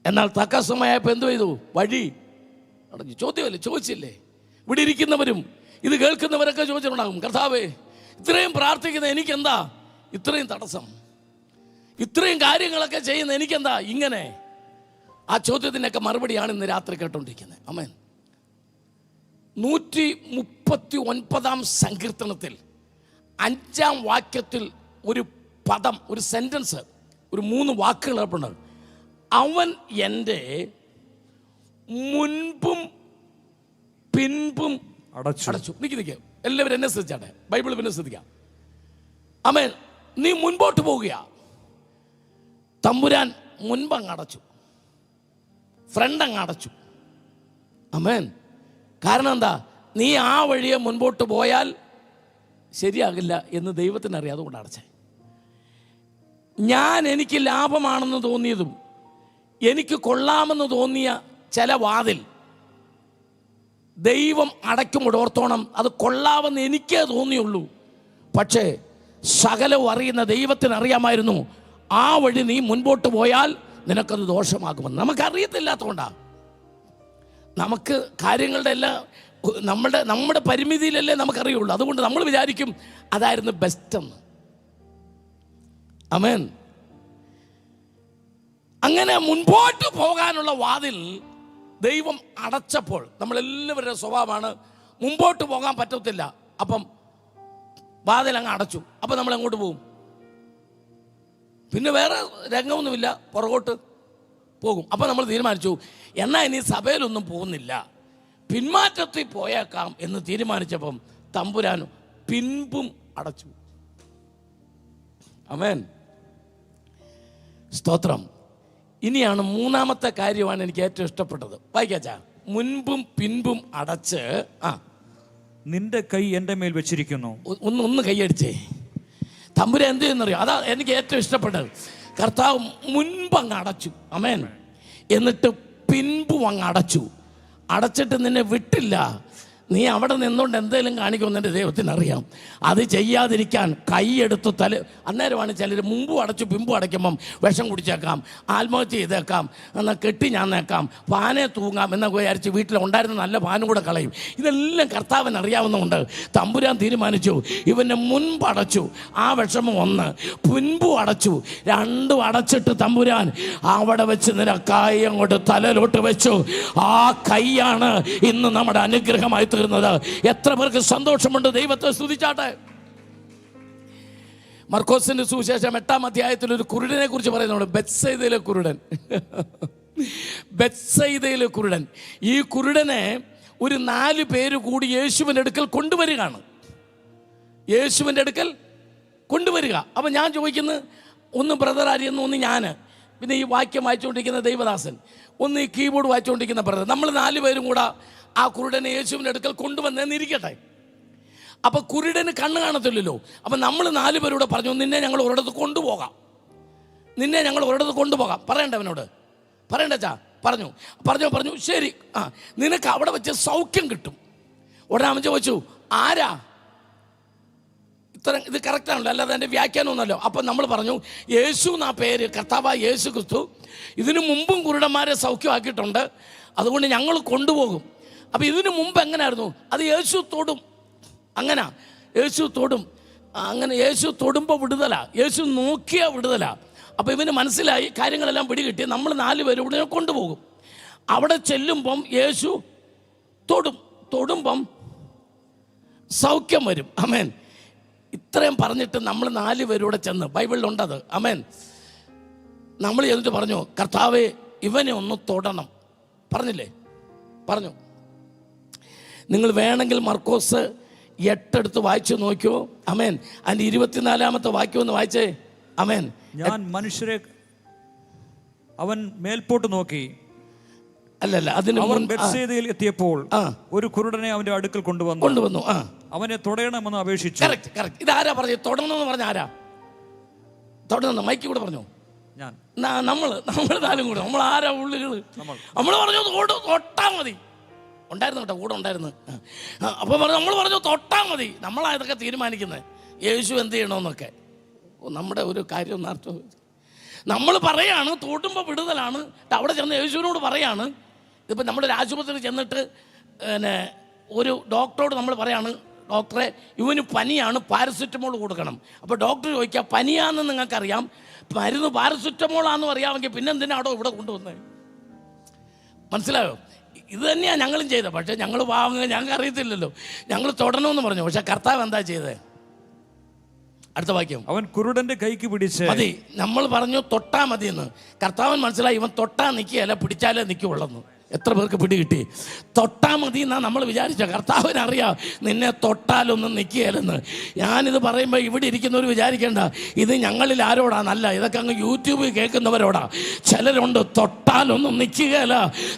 എന്നാൽ തക്ക സമയമായപ്പോൾ എന്തു ചെയ്തു? വഴി അടഞ്ഞു. ചോദ്യമല്ലേ? ചോദിച്ചില്ലേ? ഇവിടെ ഇരിക്കുന്നവരും ഇത് കേൾക്കുന്നവരൊക്കെ ചോദിച്ചിട്ടുണ്ടാകും, കർത്താവേ, ഇത്രയും പ്രാർത്ഥിക്കുന്ന എനിക്കെന്താ ഇത്രയും തടസ്സം? ഇത്രയും കാര്യങ്ങളൊക്കെ ചെയ്യുന്ന എനിക്കെന്താ ഇങ്ങനെ? ആ ചോദ്യത്തിനൊക്കെ മറുപടിയാണ് ഇന്ന് രാത്രി കേട്ടോണ്ടിരിക്കുന്നത്. ആമേൻ. 139-ാം സങ്കീർത്തനത്തിൽ 5-ാം വാക്യത്തിൽ ഒരു പദം, ഒരു സെന്റൻസ്, ഒരു 3 വാക്കുകൾ ഏർപ്പെടുന്നത്. അവൻ എൻ്റെ മുൻപും പിൻപും അടച്ചു. നിൽക്കുക എല്ലാവരും എന്നെ ശ്രദ്ധിച്ചാട്ടെ, ബൈബിൾ പിന്നെ ശ്രദ്ധിക്കാം. ആമേൻ. നീ മുൻപോട്ട് പോവുക, തമ്പുരാൻ മുൻപങ്ങ് അടച്ചു. ഫ്രണ്ട് അങ്ങ് അടച്ചു. ആമേൻ. കാരണം എന്താ? നീ ആ വഴിയെ മുൻപോട്ട് പോയാൽ ശരിയാകില്ല എന്ന് ദൈവത്തിനറിയാം. അതുകൊണ്ട് അടച്ചേ. എനിക്ക് ലാഭമാണെന്ന് തോന്നിയതും എനിക്ക് കൊള്ളാമെന്ന് തോന്നിയ ചില വാതിൽ ദൈവം അടയ്ക്കുമ്പോൾ ഓർത്തോണം, അത് കൊള്ളാമെന്ന് എനിക്കേ തോന്നിയുള്ളൂ. പക്ഷേ സകലവും അറിയുന്ന ദൈവത്തിന് അറിയാമായിരുന്നു ആ വഴി നീ മുൻപോട്ട് പോയാൽ നിനക്കത് ദോഷമാകുമെന്ന്. നമുക്കറിയത്തില്ലാത്തതുകൊണ്ടാണ്. നമുക്ക് കാര്യങ്ങളുടെ എല്ലാം നമ്മുടെ പരിമിതിയിലല്ലേ നമുക്കറിയുള്ളൂ. അതുകൊണ്ട് നമ്മൾ വിചാരിക്കും അതായിരുന്നു ബെസ്റ്റെന്ന്. ആമേൻ. അങ്ങനെ മുൻപോട്ട് പോകാനുള്ള വാതിൽ ദൈവം അടച്ചപ്പോൾ നമ്മളെല്ലാവരുടെ സ്വഭാവമാണ് മുമ്പോട്ട് പോകാൻ പറ്റത്തില്ല. അപ്പം വാതിൽ അങ്ങ് അടച്ചു. അപ്പം നമ്മൾ എങ്ങോട്ട് പോകും? പിന്നെ വേറെ രംഗമൊന്നുമില്ല, പുറകോട്ട് പോകും. അപ്പം നമ്മൾ തീരുമാനിച്ചു, എന്നാൽ ഇനി സഭയിലൊന്നും പോകുന്നില്ല, പിന്മാറ്റത്തിൽ പോയേക്കാം എന്ന് തീരുമാനിച്ചപ്പം തമ്പുരാൻ പിൻപും അടച്ചു. ആമേൻ. സ്തോത്രം. ഇനിയാണ് മൂന്നാമത്തെ കാര്യമാണ് എനിക്ക് ഏറ്റവും ഇഷ്ടപ്പെട്ടത്. വായിക്കാച്ചാ. മുൻപും പിൻപും അടച്ച് നിന്റെ കൈ എൻ്റെ മേൽ വെച്ചിരിക്കുന്നു. ഒന്ന് കൈയടിച്ചേ. തമ്പുരാൻ എന്ത് ചെയ്യുന്നറിയോ? അതാ എനിക്ക് ഏറ്റവും ഇഷ്ടപ്പെട്ടത്. കർത്താവ് മുൻപങ്ങ് അടച്ചു. ആമേൻ. എന്നിട്ട് പിൻപും അങ്ങ് അടച്ചു. അടച്ചിട്ട് നിന്നെ വിട്ടില്ല. നീ അവിടെ നിന്നുകൊണ്ട് എന്തെങ്കിലും കാണിക്കുമെന്ന് എൻ്റെ ദൈവത്തിനറിയാം. അത് ചെയ്യാതിരിക്കാൻ കൈയെടുത്ത് അന്നേരമാണ് ചിലർ മുമ്പും അടച്ചു പിമ്പും അടയ്ക്കുമ്പം വിഷം കുടിച്ചേക്കാം, ആത്മഹത്യ ചെയ്തേക്കാം, എന്നാൽ കെട്ടി ഞാൻ നേക്കാം, പാനെ തൂങ്ങാം എന്നൊക്കെ വിചാരിച്ച് വീട്ടിലുണ്ടായിരുന്ന നല്ല പാനും കൂടെ കളയും. ഇതെല്ലാം കർത്താവിന് അറിയാവുന്നതുകൊണ്ട് തമ്പുരാൻ തീരുമാനിച്ചു, ഇവനെ മുൻപ് അടച്ചു, ആ വിഷമം ഒന്ന്, പിൻപും അടച്ചു, രണ്ടും അടച്ചിട്ട് തമ്പുരാൻ അവിടെ വെച്ച് നിനക്കായി അങ്ങോട്ട് തലയിലോട്ട് വെച്ചു. ആ കൈയാണ് ഇന്ന് നമ്മുടെ അനുഗ്രഹമായി തീർന്നത്. എത്ര പേർക്ക് സന്തോഷമുണ്ട്? ദൈവത്തെ സ്തുതിച്ചാട്ടെ. മർക്കോസിന്റെ സുവിശേഷം 8-ാം അധ്യായത്തിൽ ഒരു കുരുടനെ കുറിച്ച് പറയുന്നുണ്ട്. ബെത്സയിദയിലെ കുരുടൻ. ബെത്സയിദയിലെ കുരുടൻ. ഈ കുരുടനെ ഒരു 4 പേര് കൂടി യേശുവിൻ്റെ അടുക്കൽ കൊണ്ടുവരികയാണ്. യേശുവിൻ്റെ അടുക്കൽ കൊണ്ടുവരിക. അപ്പം ഞാൻ ചോദിക്കുന്നത്, ഒന്ന് ബ്രദർ ആര്യന്ന്, ഒന്ന് ഞാൻ, പിന്നെ ഈ വാക്യം വായിച്ചുകൊണ്ടിരിക്കുന്ന ദൈവദാസൻ, ഒന്ന് ഈ കീബോർഡ് വായിച്ചുകൊണ്ടിരിക്കുന്ന ബ്രദർ, നമ്മൾ 4 പേരും കൂടെ ആ കുരുടനെ യേശുവിൻ്റെ അടുക്കൽ കൊണ്ടുവന്നെന്നിരിക്കട്ടെ. അപ്പം കുരുടന് കണ്ണ് കാണത്തില്ലല്ലോ. അപ്പം നമ്മൾ 4 പേരൂടെ പറഞ്ഞു, നിന്നെ ഞങ്ങൾ ഒരിടത്ത് കൊണ്ടുപോകാം, നിന്നെ ഞങ്ങൾ ഒരിടത്ത് കൊണ്ടുപോകാം. പറയണ്ട അവനോട്, പറയണ്ടച്ചാ. പറഞ്ഞു ശരി, നിനക്ക് അവിടെ വെച്ച് സൗഖ്യം കിട്ടും. ഉടനെ അവൻ ചോദിച്ചു, ആരാ? ഇത് കറക്റ്റാണല്ലോ, അല്ലാതെ എൻ്റെ വ്യാഖ്യാനമൊന്നുമല്ലോ. അപ്പം നമ്മൾ പറഞ്ഞു, യേശു എന്നാ പേര്, കർത്താവായ യേശു ക്രിസ്തു ഇതിനു മുമ്പും കുരുടന്മാരെ സൗഖ്യമാക്കിയിട്ടുണ്ട്, അതുകൊണ്ട് ഞങ്ങൾ കൊണ്ടുപോകും. അപ്പം ഇതിനു മുമ്പ് എങ്ങനെയായിരുന്നു? അത് യേശു തൊടും, അങ്ങനെ യേശു തൊടും, അങ്ങനെ യേശു തൊടുമ്പോൾ വിടുതല, യേശു നോക്കിയ വിടുതല. അപ്പം ഇവന് മനസ്സിലായി, കാര്യങ്ങളെല്ലാം പിടികിട്ടി. നമ്മൾ 4 പേരും ഇവിടെ കൊണ്ടുപോകും. അവിടെ ചെല്ലുമ്പം യേശു തൊടുമ്പം സൗഖ്യം വരും. ആമേൻ. ഇത്രയും പറഞ്ഞിട്ട് നമ്മൾ 4 പേരൂടെ ചെന്ന്, ബൈബിളിലുണ്ടത്. ആമേൻ. നമ്മൾ ചെന്നിട്ട് പറഞ്ഞു, കർത്താവേ ഇവനെ ഒന്ന് തൊടണം. പറഞ്ഞില്ലേ? പറഞ്ഞു. നിങ്ങൾ വേണമെങ്കിൽ മർക്കോസ് 8 എടുത്ത് വായിച്ചു നോക്കിയോ. ആമേൻ. അതിൻ്റെ 24-ാമത്തെ വാക്യം ഒന്ന് വായിച്ചേ. ആമേൻ. ഞാൻ മനുഷ്യരെ, അവൻ മേൽപോട്ട് നോക്കി, അല്ലല്ല, അതിന് അവർ ബെത്സയിദയിൽ എത്തിയപ്പോൾ ഒരു കുരുടനെ അവന്റെ അടുക്കൽ കൊണ്ടുവന്നു. അവനെ തൊടയണമെന്ന് അപേക്ഷിച്ചു. കറക്റ്റ്. ഇതാരാ പറഞ്ഞു തൊടണമെന്ന് പറഞ്ഞ? ആരാ തൊടണം? മൈക്ക് കൂടെ പറഞ്ഞു. ഞാൻ നമ്മൾ 4 കൂടെ, നമ്മൾ ആരാ ഉള്ളുകൾ? നമ്മൾ പറഞ്ഞു തൊട്ടാ മതി. ഉണ്ടായിരുന്നു കേട്ടോ, കൂടെ ഉണ്ടായിരുന്നു. അപ്പോൾ നമ്മൾ പറഞ്ഞു തൊട്ടാ മതി. നമ്മളാ ഇതൊക്കെ തീരുമാനിക്കുന്നത്, യേശു എന്ത് ചെയ്യണമെന്നൊക്കെ. നമ്മുടെ ഒരു കാര്യം ഒന്നർത്ഥം. നമ്മൾ പറയാണ് തൊടുമ്പോൾ വിടുതലാണ്. അവിടെ ചെന്ന് യേശുവിനോട് പറയാണ്. ഇതിപ്പോൾ നമ്മളൊരു ആശുപത്രിയിൽ ചെന്നിട്ട് പിന്നെ ഒരു ഡോക്ടറോട് നമ്മൾ പറയാണ്, ഡോക്ടറെ ഇവന് പനിയാണ്, പാരസിറ്റമോൾ കൊടുക്കണം. അപ്പോൾ ഡോക്ടർ ചോദിക്കുക, പനിയാണെന്ന് നിങ്ങൾക്കറിയാം, മരുന്ന് പാരസിറ്റമോളാണെന്ന് അറിയാമെങ്കിൽ പിന്നെ എന്തിനാണോ ഇവിടെ കൊണ്ടുവന്നത്? മനസ്സിലായോ? ഇത് തന്നെയാണ് ഞങ്ങളും ചെയ്തത്. പക്ഷേ ഞങ്ങൾ വാങ്ങുക, ഞങ്ങൾക്ക് അറിയത്തില്ലല്ലോ. ഞങ്ങൾ തൊടണമെന്ന് പറഞ്ഞു. പക്ഷെ കർത്താവ് എന്താ ചെയ്തത്? അടുത്ത വാക്യം, അവൻ കുരുടന്റെ കൈക്ക് പിടിച്ച് മതി. നമ്മൾ പറഞ്ഞു തൊട്ടാ മതി എന്ന്. കർത്താവൻ മനസ്സിലായി, ഇവൻ തൊട്ടാ നിൽക്കുകയല്ല, പിടിച്ചാലേ നിൽക്കുള്ളെന്ന്. എത്ര പേർക്ക് പിടികിട്ടി? തൊട്ടാൽ മതി എന്നാ നമ്മൾ വിചാരിച്ച. കർത്താവിനറിയാം നിന്നെ തൊട്ടാലൊന്നും നിൽക്കുകയില്ലെന്ന്. ഞാനിത് പറയുമ്പോൾ ഇവിടെ ഇരിക്കുന്നവർ വിചാരിക്കേണ്ട ഇത് ഞങ്ങളിൽ ആരോടാന്നല്ല, ഇതൊക്കെ അങ്ങ് യൂട്യൂബിൽ കേൾക്കുന്നവരോടാ. ചിലരുണ്ട് തൊട്ടാലൊന്നും നിൽക്കുകയില്ല.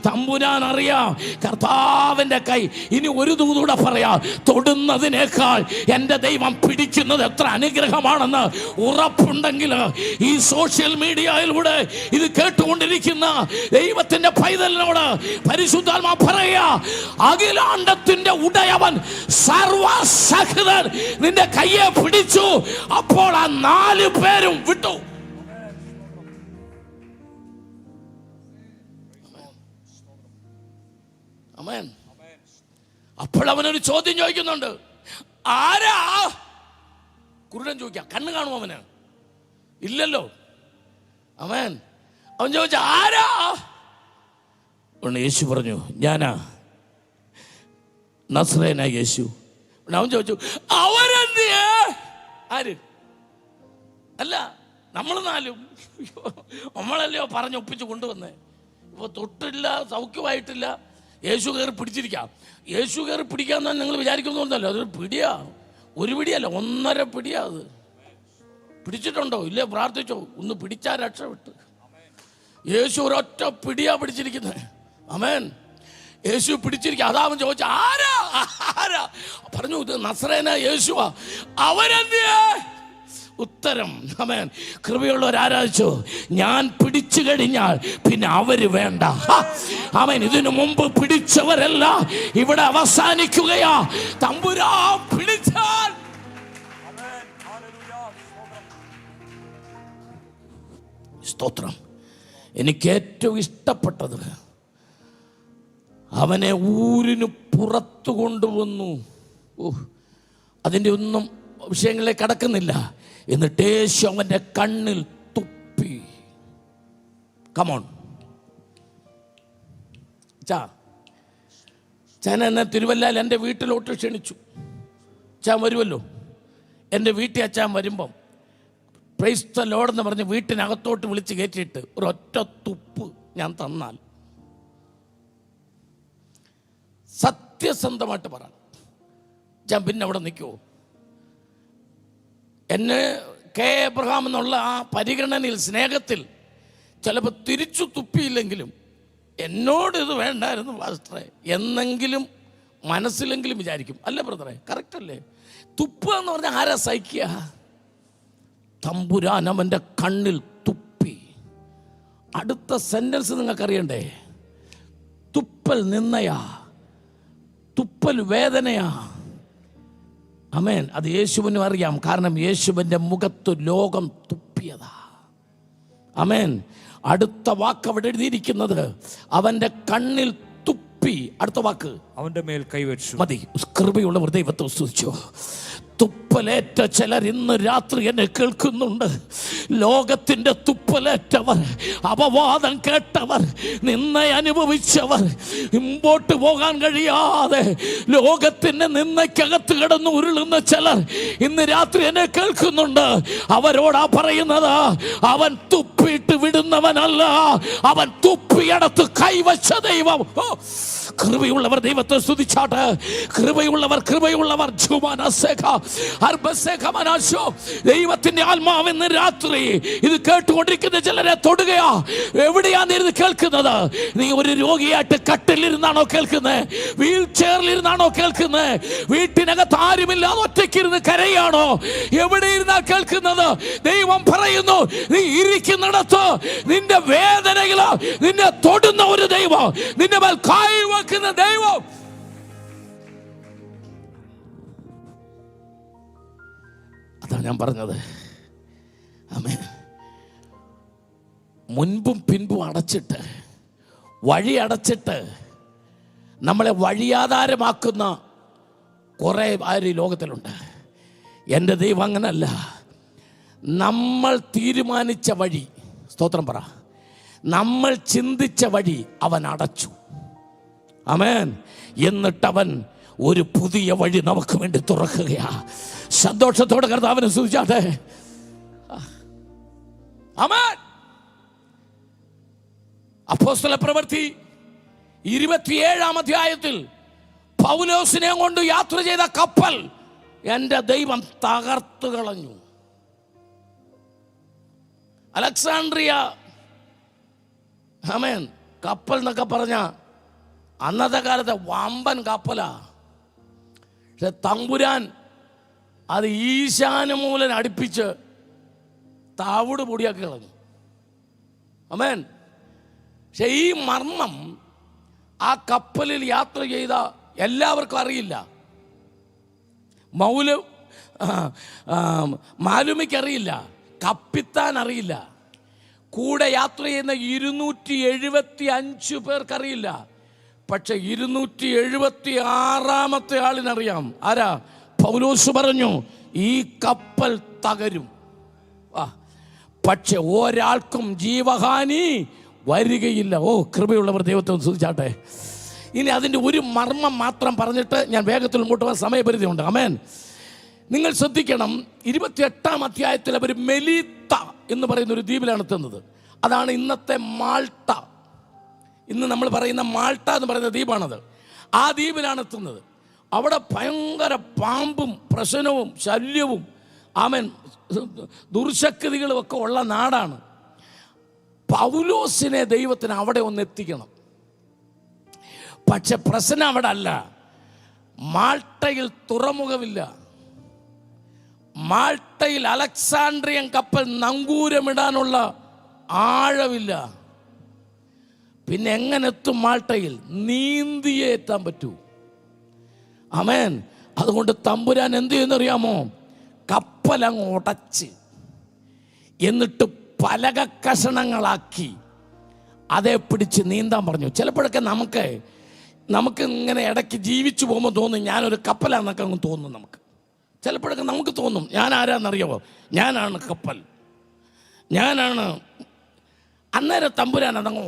തമ്പുരാൻ അറിയാം കർത്താവിൻ്റെ കൈ. ഇനി ഒരു ദൂതൂടെ പറയാം, തൊടുന്നതിനേക്കാൾ എൻ്റെ ദൈവം പിടിക്കുന്നത് എത്ര അനുഗ്രഹമാണെന്ന് ഉറപ്പുണ്ടെങ്കിൽ ഈ സോഷ്യൽ മീഡിയയിലൂടെ ഇത് കേട്ടുകൊണ്ടിരിക്കുന്ന ദൈവത്തിൻ്റെ പൈതലിനോട് പരിശുദ്ധാത്മാ പറയാ, അഖിലാണ്ടത്തിന്റെ ഉടയവൻ സർവശക്തൻ നിന്റെ കയ്യെ പിടിച്ചു. അപ്പോൾ ആ 4 പേരും വിട്ടു. ആമേൻ. അപ്പോൾ അവനൊരു ചോദ്യം ചോദിക്കുന്നുണ്ട്, ആരാ? കുരുടൻ ചോദിക്കാം, കണ്ണ് കാണുമോ അവന്? ഇല്ലല്ലോ. ആമേൻ. അവൻ ചോദിച്ച ആരാ? യേശു പറഞ്ഞു, ഞാനാ, നസ്രേനായ യേശു. അവൻ ചോദിച്ചു, അവരെന്തിയേ? ആര്? അല്ല, നമ്മൾ 4 നമ്മളല്ലയോ പറഞ്ഞൊപ്പിച്ച് കൊണ്ടുവന്നേ. ഇപ്പോൾ തൊട്ടില്ല, സൗഖ്യമായിട്ടില്ല, യേശു കയറി പിടിച്ചിരിക്കാം. യേശു കയറി പിടിക്കാന്ന് നിങ്ങൾ വിചാരിക്കുന്നൊന്നല്ലോ, അതൊരു പിടിയാ. ഒരു പിടിയല്ല, 1.5 പിടിയാ. അത് പിടിച്ചിട്ടുണ്ടോ? ഇല്ലേ? പ്രാർത്ഥിച്ചോ? ഒന്ന് പിടിച്ചാൽ രക്ഷപ്പെട്ട്. യേശു ഒരൊറ്റ പിടിയാ പിടിച്ചിരിക്കുന്നത്. ആമേൻ. യേശു പിടിച്ചിരിക്കുക. അതാവൻ ചോദിച്ചു, ആരാ? ആരാ? പറഞ്ഞു, ഇത് നസ്രേനായ യേശുവാ. അവരെന്തിയേ? ഉത്തരം, ആമേൻ, കൃപയുള്ളവർ ആരാധിച്ചു, ഞാൻ പിടിച്ചു കഴിഞ്ഞാൽ പിന്നെ അവര് വേണ്ട. ആമേൻ. ഇതിനു മുമ്പ് പിടിച്ചവരല്ല ഇവിടെ അവസാനിക്കുകയാ. തമ്പുരാൻ പിടിച്ചാൽ സ്തോത്രം. എനിക്ക് ഏറ്റവും ഇഷ്ടപ്പെട്ടത്, അവനെ ഊരിന് പുറത്തു കൊണ്ടുവന്നു. അതിൻ്റെ ഒന്നും വിഷയങ്ങളിലേക്ക് കടക്കുന്നില്ല. എന്നിട്ട് യേശു അവൻ്റെ കണ്ണിൽ തുപ്പി. കമോൺ ചാൻ എന്നെ തിരുവല്ലയിൽ എൻ്റെ വീട്ടിലോട്ട് ക്ഷണിച്ചു. ചാൻ വരുമല്ലോ. എൻ്റെ വീട്ടിൽ അച്ചാൻ വരുമ്പം പ്രൈസ് ദി ലോർഡ് എന്ന് പറഞ്ഞ് വീട്ടിനകത്തോട്ട് വിളിച്ച് കയറ്റിയിട്ട് ഒരൊറ്റ തുപ്പ് ഞാൻ തന്നാൽ, സത്യസന്ധമായിട്ട് പറ, ഞാൻ പിന്നെ അവിടെ നിൽക്കുമോ? എന്നെ കെ എബ്രഹാം എന്നുള്ള ആ പരിഗണനയിൽ, സ്നേഹത്തിൽ ചിലപ്പോൾ തിരിച്ചു തുപ്പിയില്ലെങ്കിലും എന്നോട് ഇത് വേണ്ടായിരുന്നു പാസ്റ്ററെ എന്നെങ്കിലും മനസ്സിലെങ്കിലും വിചാരിക്കും. അല്ല ബ്രദറെ? കറക്റ്റ് അല്ലേ? തുപ്പുക എന്ന് പറഞ്ഞാൽ ആരാ സഹിക്കുക? തമ്പുരാൻ അവൻ്റെ കണ്ണിൽ തുപ്പി. അടുത്ത സെന്റൻസ് നിങ്ങൾക്കറിയണ്ടേ? തുപ്പൽ നിന്നയാ, തുപ്പൽ വേദനയാ. ആമേൻ. അത് യേശുവിനും അറിയാം. കാരണം യേശുവിൻ്റെ മുഖത്ത് ലോകം തുപ്പിയതാ. ആമേൻ. അടുത്ത വാക്ക് അവിടെ എഴുതിയിരിക്കുന്നത്, അവൻ്റെ കണ്ണിൽ തുപ്പി. അടുത്ത വാക്ക്, അവൻ്റെ മേൽ കൈവച്ചു. മതി. കൃപയുള്ള ദൈവത്തെ സ്തുതിച്ചു. തുപ്പലേറ്റ ചിലർ ഇന്ന് രാത്രി എന്നെ കേൾക്കുന്നുണ്ട്. ലോകത്തിൻ്റെ തുപ്പലേറ്റവർ, അപവാദം കേട്ടവർ, നിന്ന അനുഭവിച്ചവർ, മുമ്പോട്ട് പോകാൻ കഴിയാതെ ലോകത്തിൻ്റെ നിന്നയ്ക്കകത്ത് കിടന്ന് ഉരുളുന്ന ചിലർ ഇന്ന് രാത്രി എന്നെ കേൾക്കുന്നുണ്ട്. അവരോടാ പറയുന്നത്, അവൻ തുപ്പിയിട്ട് വിടുന്നവനല്ല, അവൻ തുപ്പിയടത്ത് കൈവച്ച ദൈവം. കൃപയുള്ളവർ ദൈവത്തെ സ്തുതിച്ചാട്ട്. കൃപയുള്ളവർ, കൃപയുള്ളവർ. ദൈവത്തിന്റെ ആത്മാവ് ഇന്ന് രാത്രി ഇത് കേട്ടുകൊണ്ടിരിക്കുന്ന ചിലരെ തൊടുകയാ. എവിടെയാ നീ ഇത് കേൾക്കുന്നത്? നീ ഒരു രോഗിയായിട്ട് കട്ടിലിരുന്നാണോ കേൾക്കുന്നത്? വീൽ ചെയറിലിരുന്നാണോ കേൾക്കുന്നത്? വീട്ടിനകത്ത് ആരുമില്ലാതെ ഒറ്റയ്ക്കിരുന്ന് കരയാണോ? എവിടെ ഇരുന്നാ കേൾക്കുന്നത്? ദൈവം പറയുന്നു, നീ ഇരിക്കുന്നിടത്ത് നിന്റെ വേദനയില് നിന്നെ തൊടുന്ന ഒരു ദൈവം, നിന്റെ മേൽ കൈവെക്കുന്ന ദൈവം. അതാ ഞാൻ പറഞ്ഞത്. ആമേൻ. മുൻപും പിൻപും അടച്ചിട്ട്, വഴി അടച്ചിട്ട് നമ്മളെ വഴിയാധാരമാക്കുന്ന കുറേ ആര് ലോകത്തിലുണ്ട്. എൻ്റെ ദൈവം അങ്ങനല്ല. നമ്മൾ തീരുമാനിച്ച വഴി, സ്തോത്രം പറ, നമ്മൾ ചിന്തിച്ച വഴി അവൻ അടച്ചു. ആമേൻ. എന്നിട്ടവൻ ഒരു പുതിയ വഴി നമുക്ക് വേണ്ടി തുറക്കുകയാ. സന്തോഷത്തോടെ കർത്താവിനെ സ്തുതിച്ചാട്ടെ. ആമേൻ. അപ്പോസ്തല പ്രവൃത്തി 27-ാം അധ്യായത്തിൽ പൗലോസിനെ കൊണ്ട് യാത്ര ചെയ്ത കപ്പൽ എൻ്റെ ദൈവം തകർത്തു കളഞ്ഞു. അലക്സാണ്ട്രിയ, ആമേൻ, കപ്പൽ എന്നൊക്കെ പറഞ്ഞ അന്നത്തെ കാലത്തെ വമ്പൻ കപ്പലാ. പക്ഷെ തമ്പുരാൻ അത് ഈശാനമൂലൻ അടുപ്പിച്ച് താവൂട് പൊടിയാക്കി കളഞ്ഞു. ആമേൻ. പക്ഷെ ഈ മർമ്മം ആ കപ്പലിൽ യാത്ര ചെയ്ത എല്ലാവർക്കും അറിയില്ല. മാലുമിക്ക് അറിയില്ല, കപ്പിത്താൻ അറിയില്ല, കൂടെ യാത്ര ചെയ്യുന്ന 275 പേർക്കറിയില്ല. പക്ഷെ 276-ാമത്തെ ആളിനറിയാം. ആരാ? പൗലോസ് പറഞ്ഞു, ഈ കപ്പൽ തകരും, പക്ഷെ ഒരാൾക്കും ജീവഹാനി വരികയില്ല. ഓ, കൃപയുള്ളവർ ദൈവത്തെ സ്തുതിച്ചാട്ടെ. ഇനി അതിൻ്റെ ഒരു മർമ്മം മാത്രം പറഞ്ഞിട്ട് ഞാൻ വേഗത്തിൽ മുമ്പോട്ട് പോകാൻ സമയപരിധി ഉണ്ട്. ആമേൻ. നിങ്ങൾ ശ്രദ്ധിക്കണം, 28-ാം അധ്യായത്തിൽ അവർ മെലീത്ത എന്ന് പറയുന്ന ഒരു ദ്വീപിലാണ് എത്തുന്നത്. അതാണ് ഇന്നത്തെ മാൾട്ട. ഇന്ന് നമ്മൾ പറയുന്ന മാൾട്ട എന്ന് പറയുന്ന ദ്വീപാണത്. ആ ദ്വീപിലാണ് എത്തുന്നത്. അവിടെ ഭയങ്കര പാമ്പും പ്രശ്നവും ശല്യവും, ആമേൻ, ദുർശക്തികളും ഒക്കെ ഉള്ള നാടാണ്. പൗലോസിനെ ദൈവത്തിന് അവിടെ ഒന്ന് എത്തിക്കണം. പക്ഷെ പ്രശ്നം അവിടെ അല്ല. മാൾട്ടയിൽ തുറമുഖമില്ല. മാൾട്ടയിൽ അലക്സാണ്ട്രിയൻ കപ്പൽ നങ്കൂരമിടാനുള്ള ആഴമില്ല. പിന്നെ എങ്ങനെ എത്തും മാൾട്ടയിൽ? നീന്തിയേ എത്താൻ പറ്റൂ. ആമേൻ. അതുകൊണ്ട് തമ്പുരാൻ എന്ത് ചെയ്യുന്നറിയാമോ? കപ്പലങ്ങ് ഉടച്ച് എന്നിട്ട് പലക കഷണങ്ങളാക്കി അതേ പിടിച്ച് നീന്താൻ പറഞ്ഞു. ചിലപ്പോഴൊക്കെ നമുക്ക് ഇങ്ങനെ ഇടയ്ക്ക് ജീവിച്ചു പോകുമ്പോൾ തോന്നും ഞാനൊരു കപ്പലാന്നൊക്കെ അങ്ങ് തോന്നും. ചിലപ്പോഴൊക്കെ നമുക്ക് തോന്നും ഞാൻ ആരാന്നറിയാമോ? ഞാനാണ് കപ്പൽ, ഞാനാണ്. അന്നേരം തമ്പുരാൻ അതങ്ങ്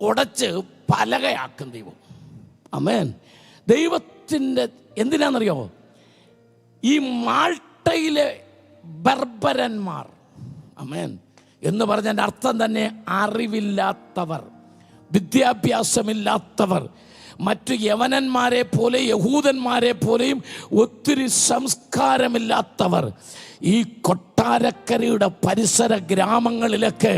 ഉടച്ച് പലകയാക്കും ദൈവം. ആമേൻ. ദൈവത്തിൻ്റെ എന്തിനാണെന്നറിയാമോ? ഈ മാൾട്ടയിലെ ബർബരന്മാർ, ആമേൻ, എന്ന് പറഞ്ഞതിൻ്റെ അർത്ഥം തന്നെ അറിവില്ലാത്തവർ, വിദ്യാഭ്യാസമില്ലാത്തവർ, മറ്റു യവനന്മാരെ പോലെ യഹൂദന്മാരെ പോലെയും ഒത്തിരി സംസ്കാരമില്ലാത്തവർ. ഈ കൊട്ടാരക്കരയുടെ പരിസര ഗ്രാമങ്ങളിലൊക്കെ,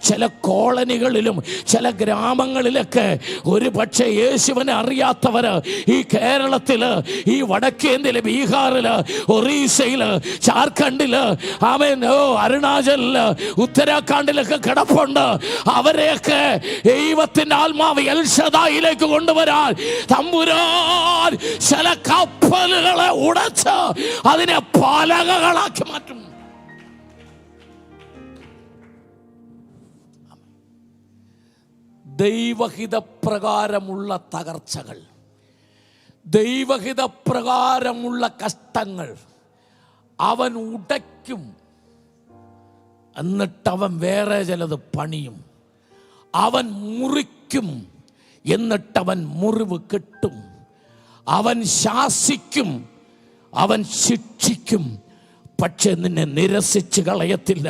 ചില കോളനികളിലും ചില ഗ്രാമങ്ങളിലൊക്കെ ഒരു പക്ഷേ യേശുവിനെ അറിയാത്തവർ ഈ കേരളത്തിൽ, ഈ വടക്കേന്ത്യയില്, ബീഹാറില്, ഒറീസയില്, ജാർഖണ്ഡില്, ആമേൻ, അരുണാചലില്, ഉത്തരാഖണ്ഡിലൊക്കെ കിടപ്പുണ്ട്. അവരെയൊക്കെ ദൈവത്തിന്റെ ആത്മാവ് എൽ ശദായിലേക്ക് കൊണ്ടുവരാൻ തമ്പുരാൻ ചില കപ്പലുകളെ ഉടച്ച് അതിനെ പലകകളാക്കി മാറ്റും. ദൈവഹിതപ്രകാരമുള്ള തകർച്ചകൾ, ദൈവഹിതപ്രകാരമുള്ള കഷ്ടങ്ങൾ അവൻ ഉടയ്ക്കും. എന്നിട്ടവൻ വേറെ ചിലത് പണിയും. അവൻ മുറിക്കും, എന്നിട്ടവൻ മുറിവ് കെട്ടും. അവൻ ശാസിക്കും, അവൻ ശിക്ഷിക്കും, പക്ഷെ നിന്നെ നിരസിച്ച് കളയത്തില്ല.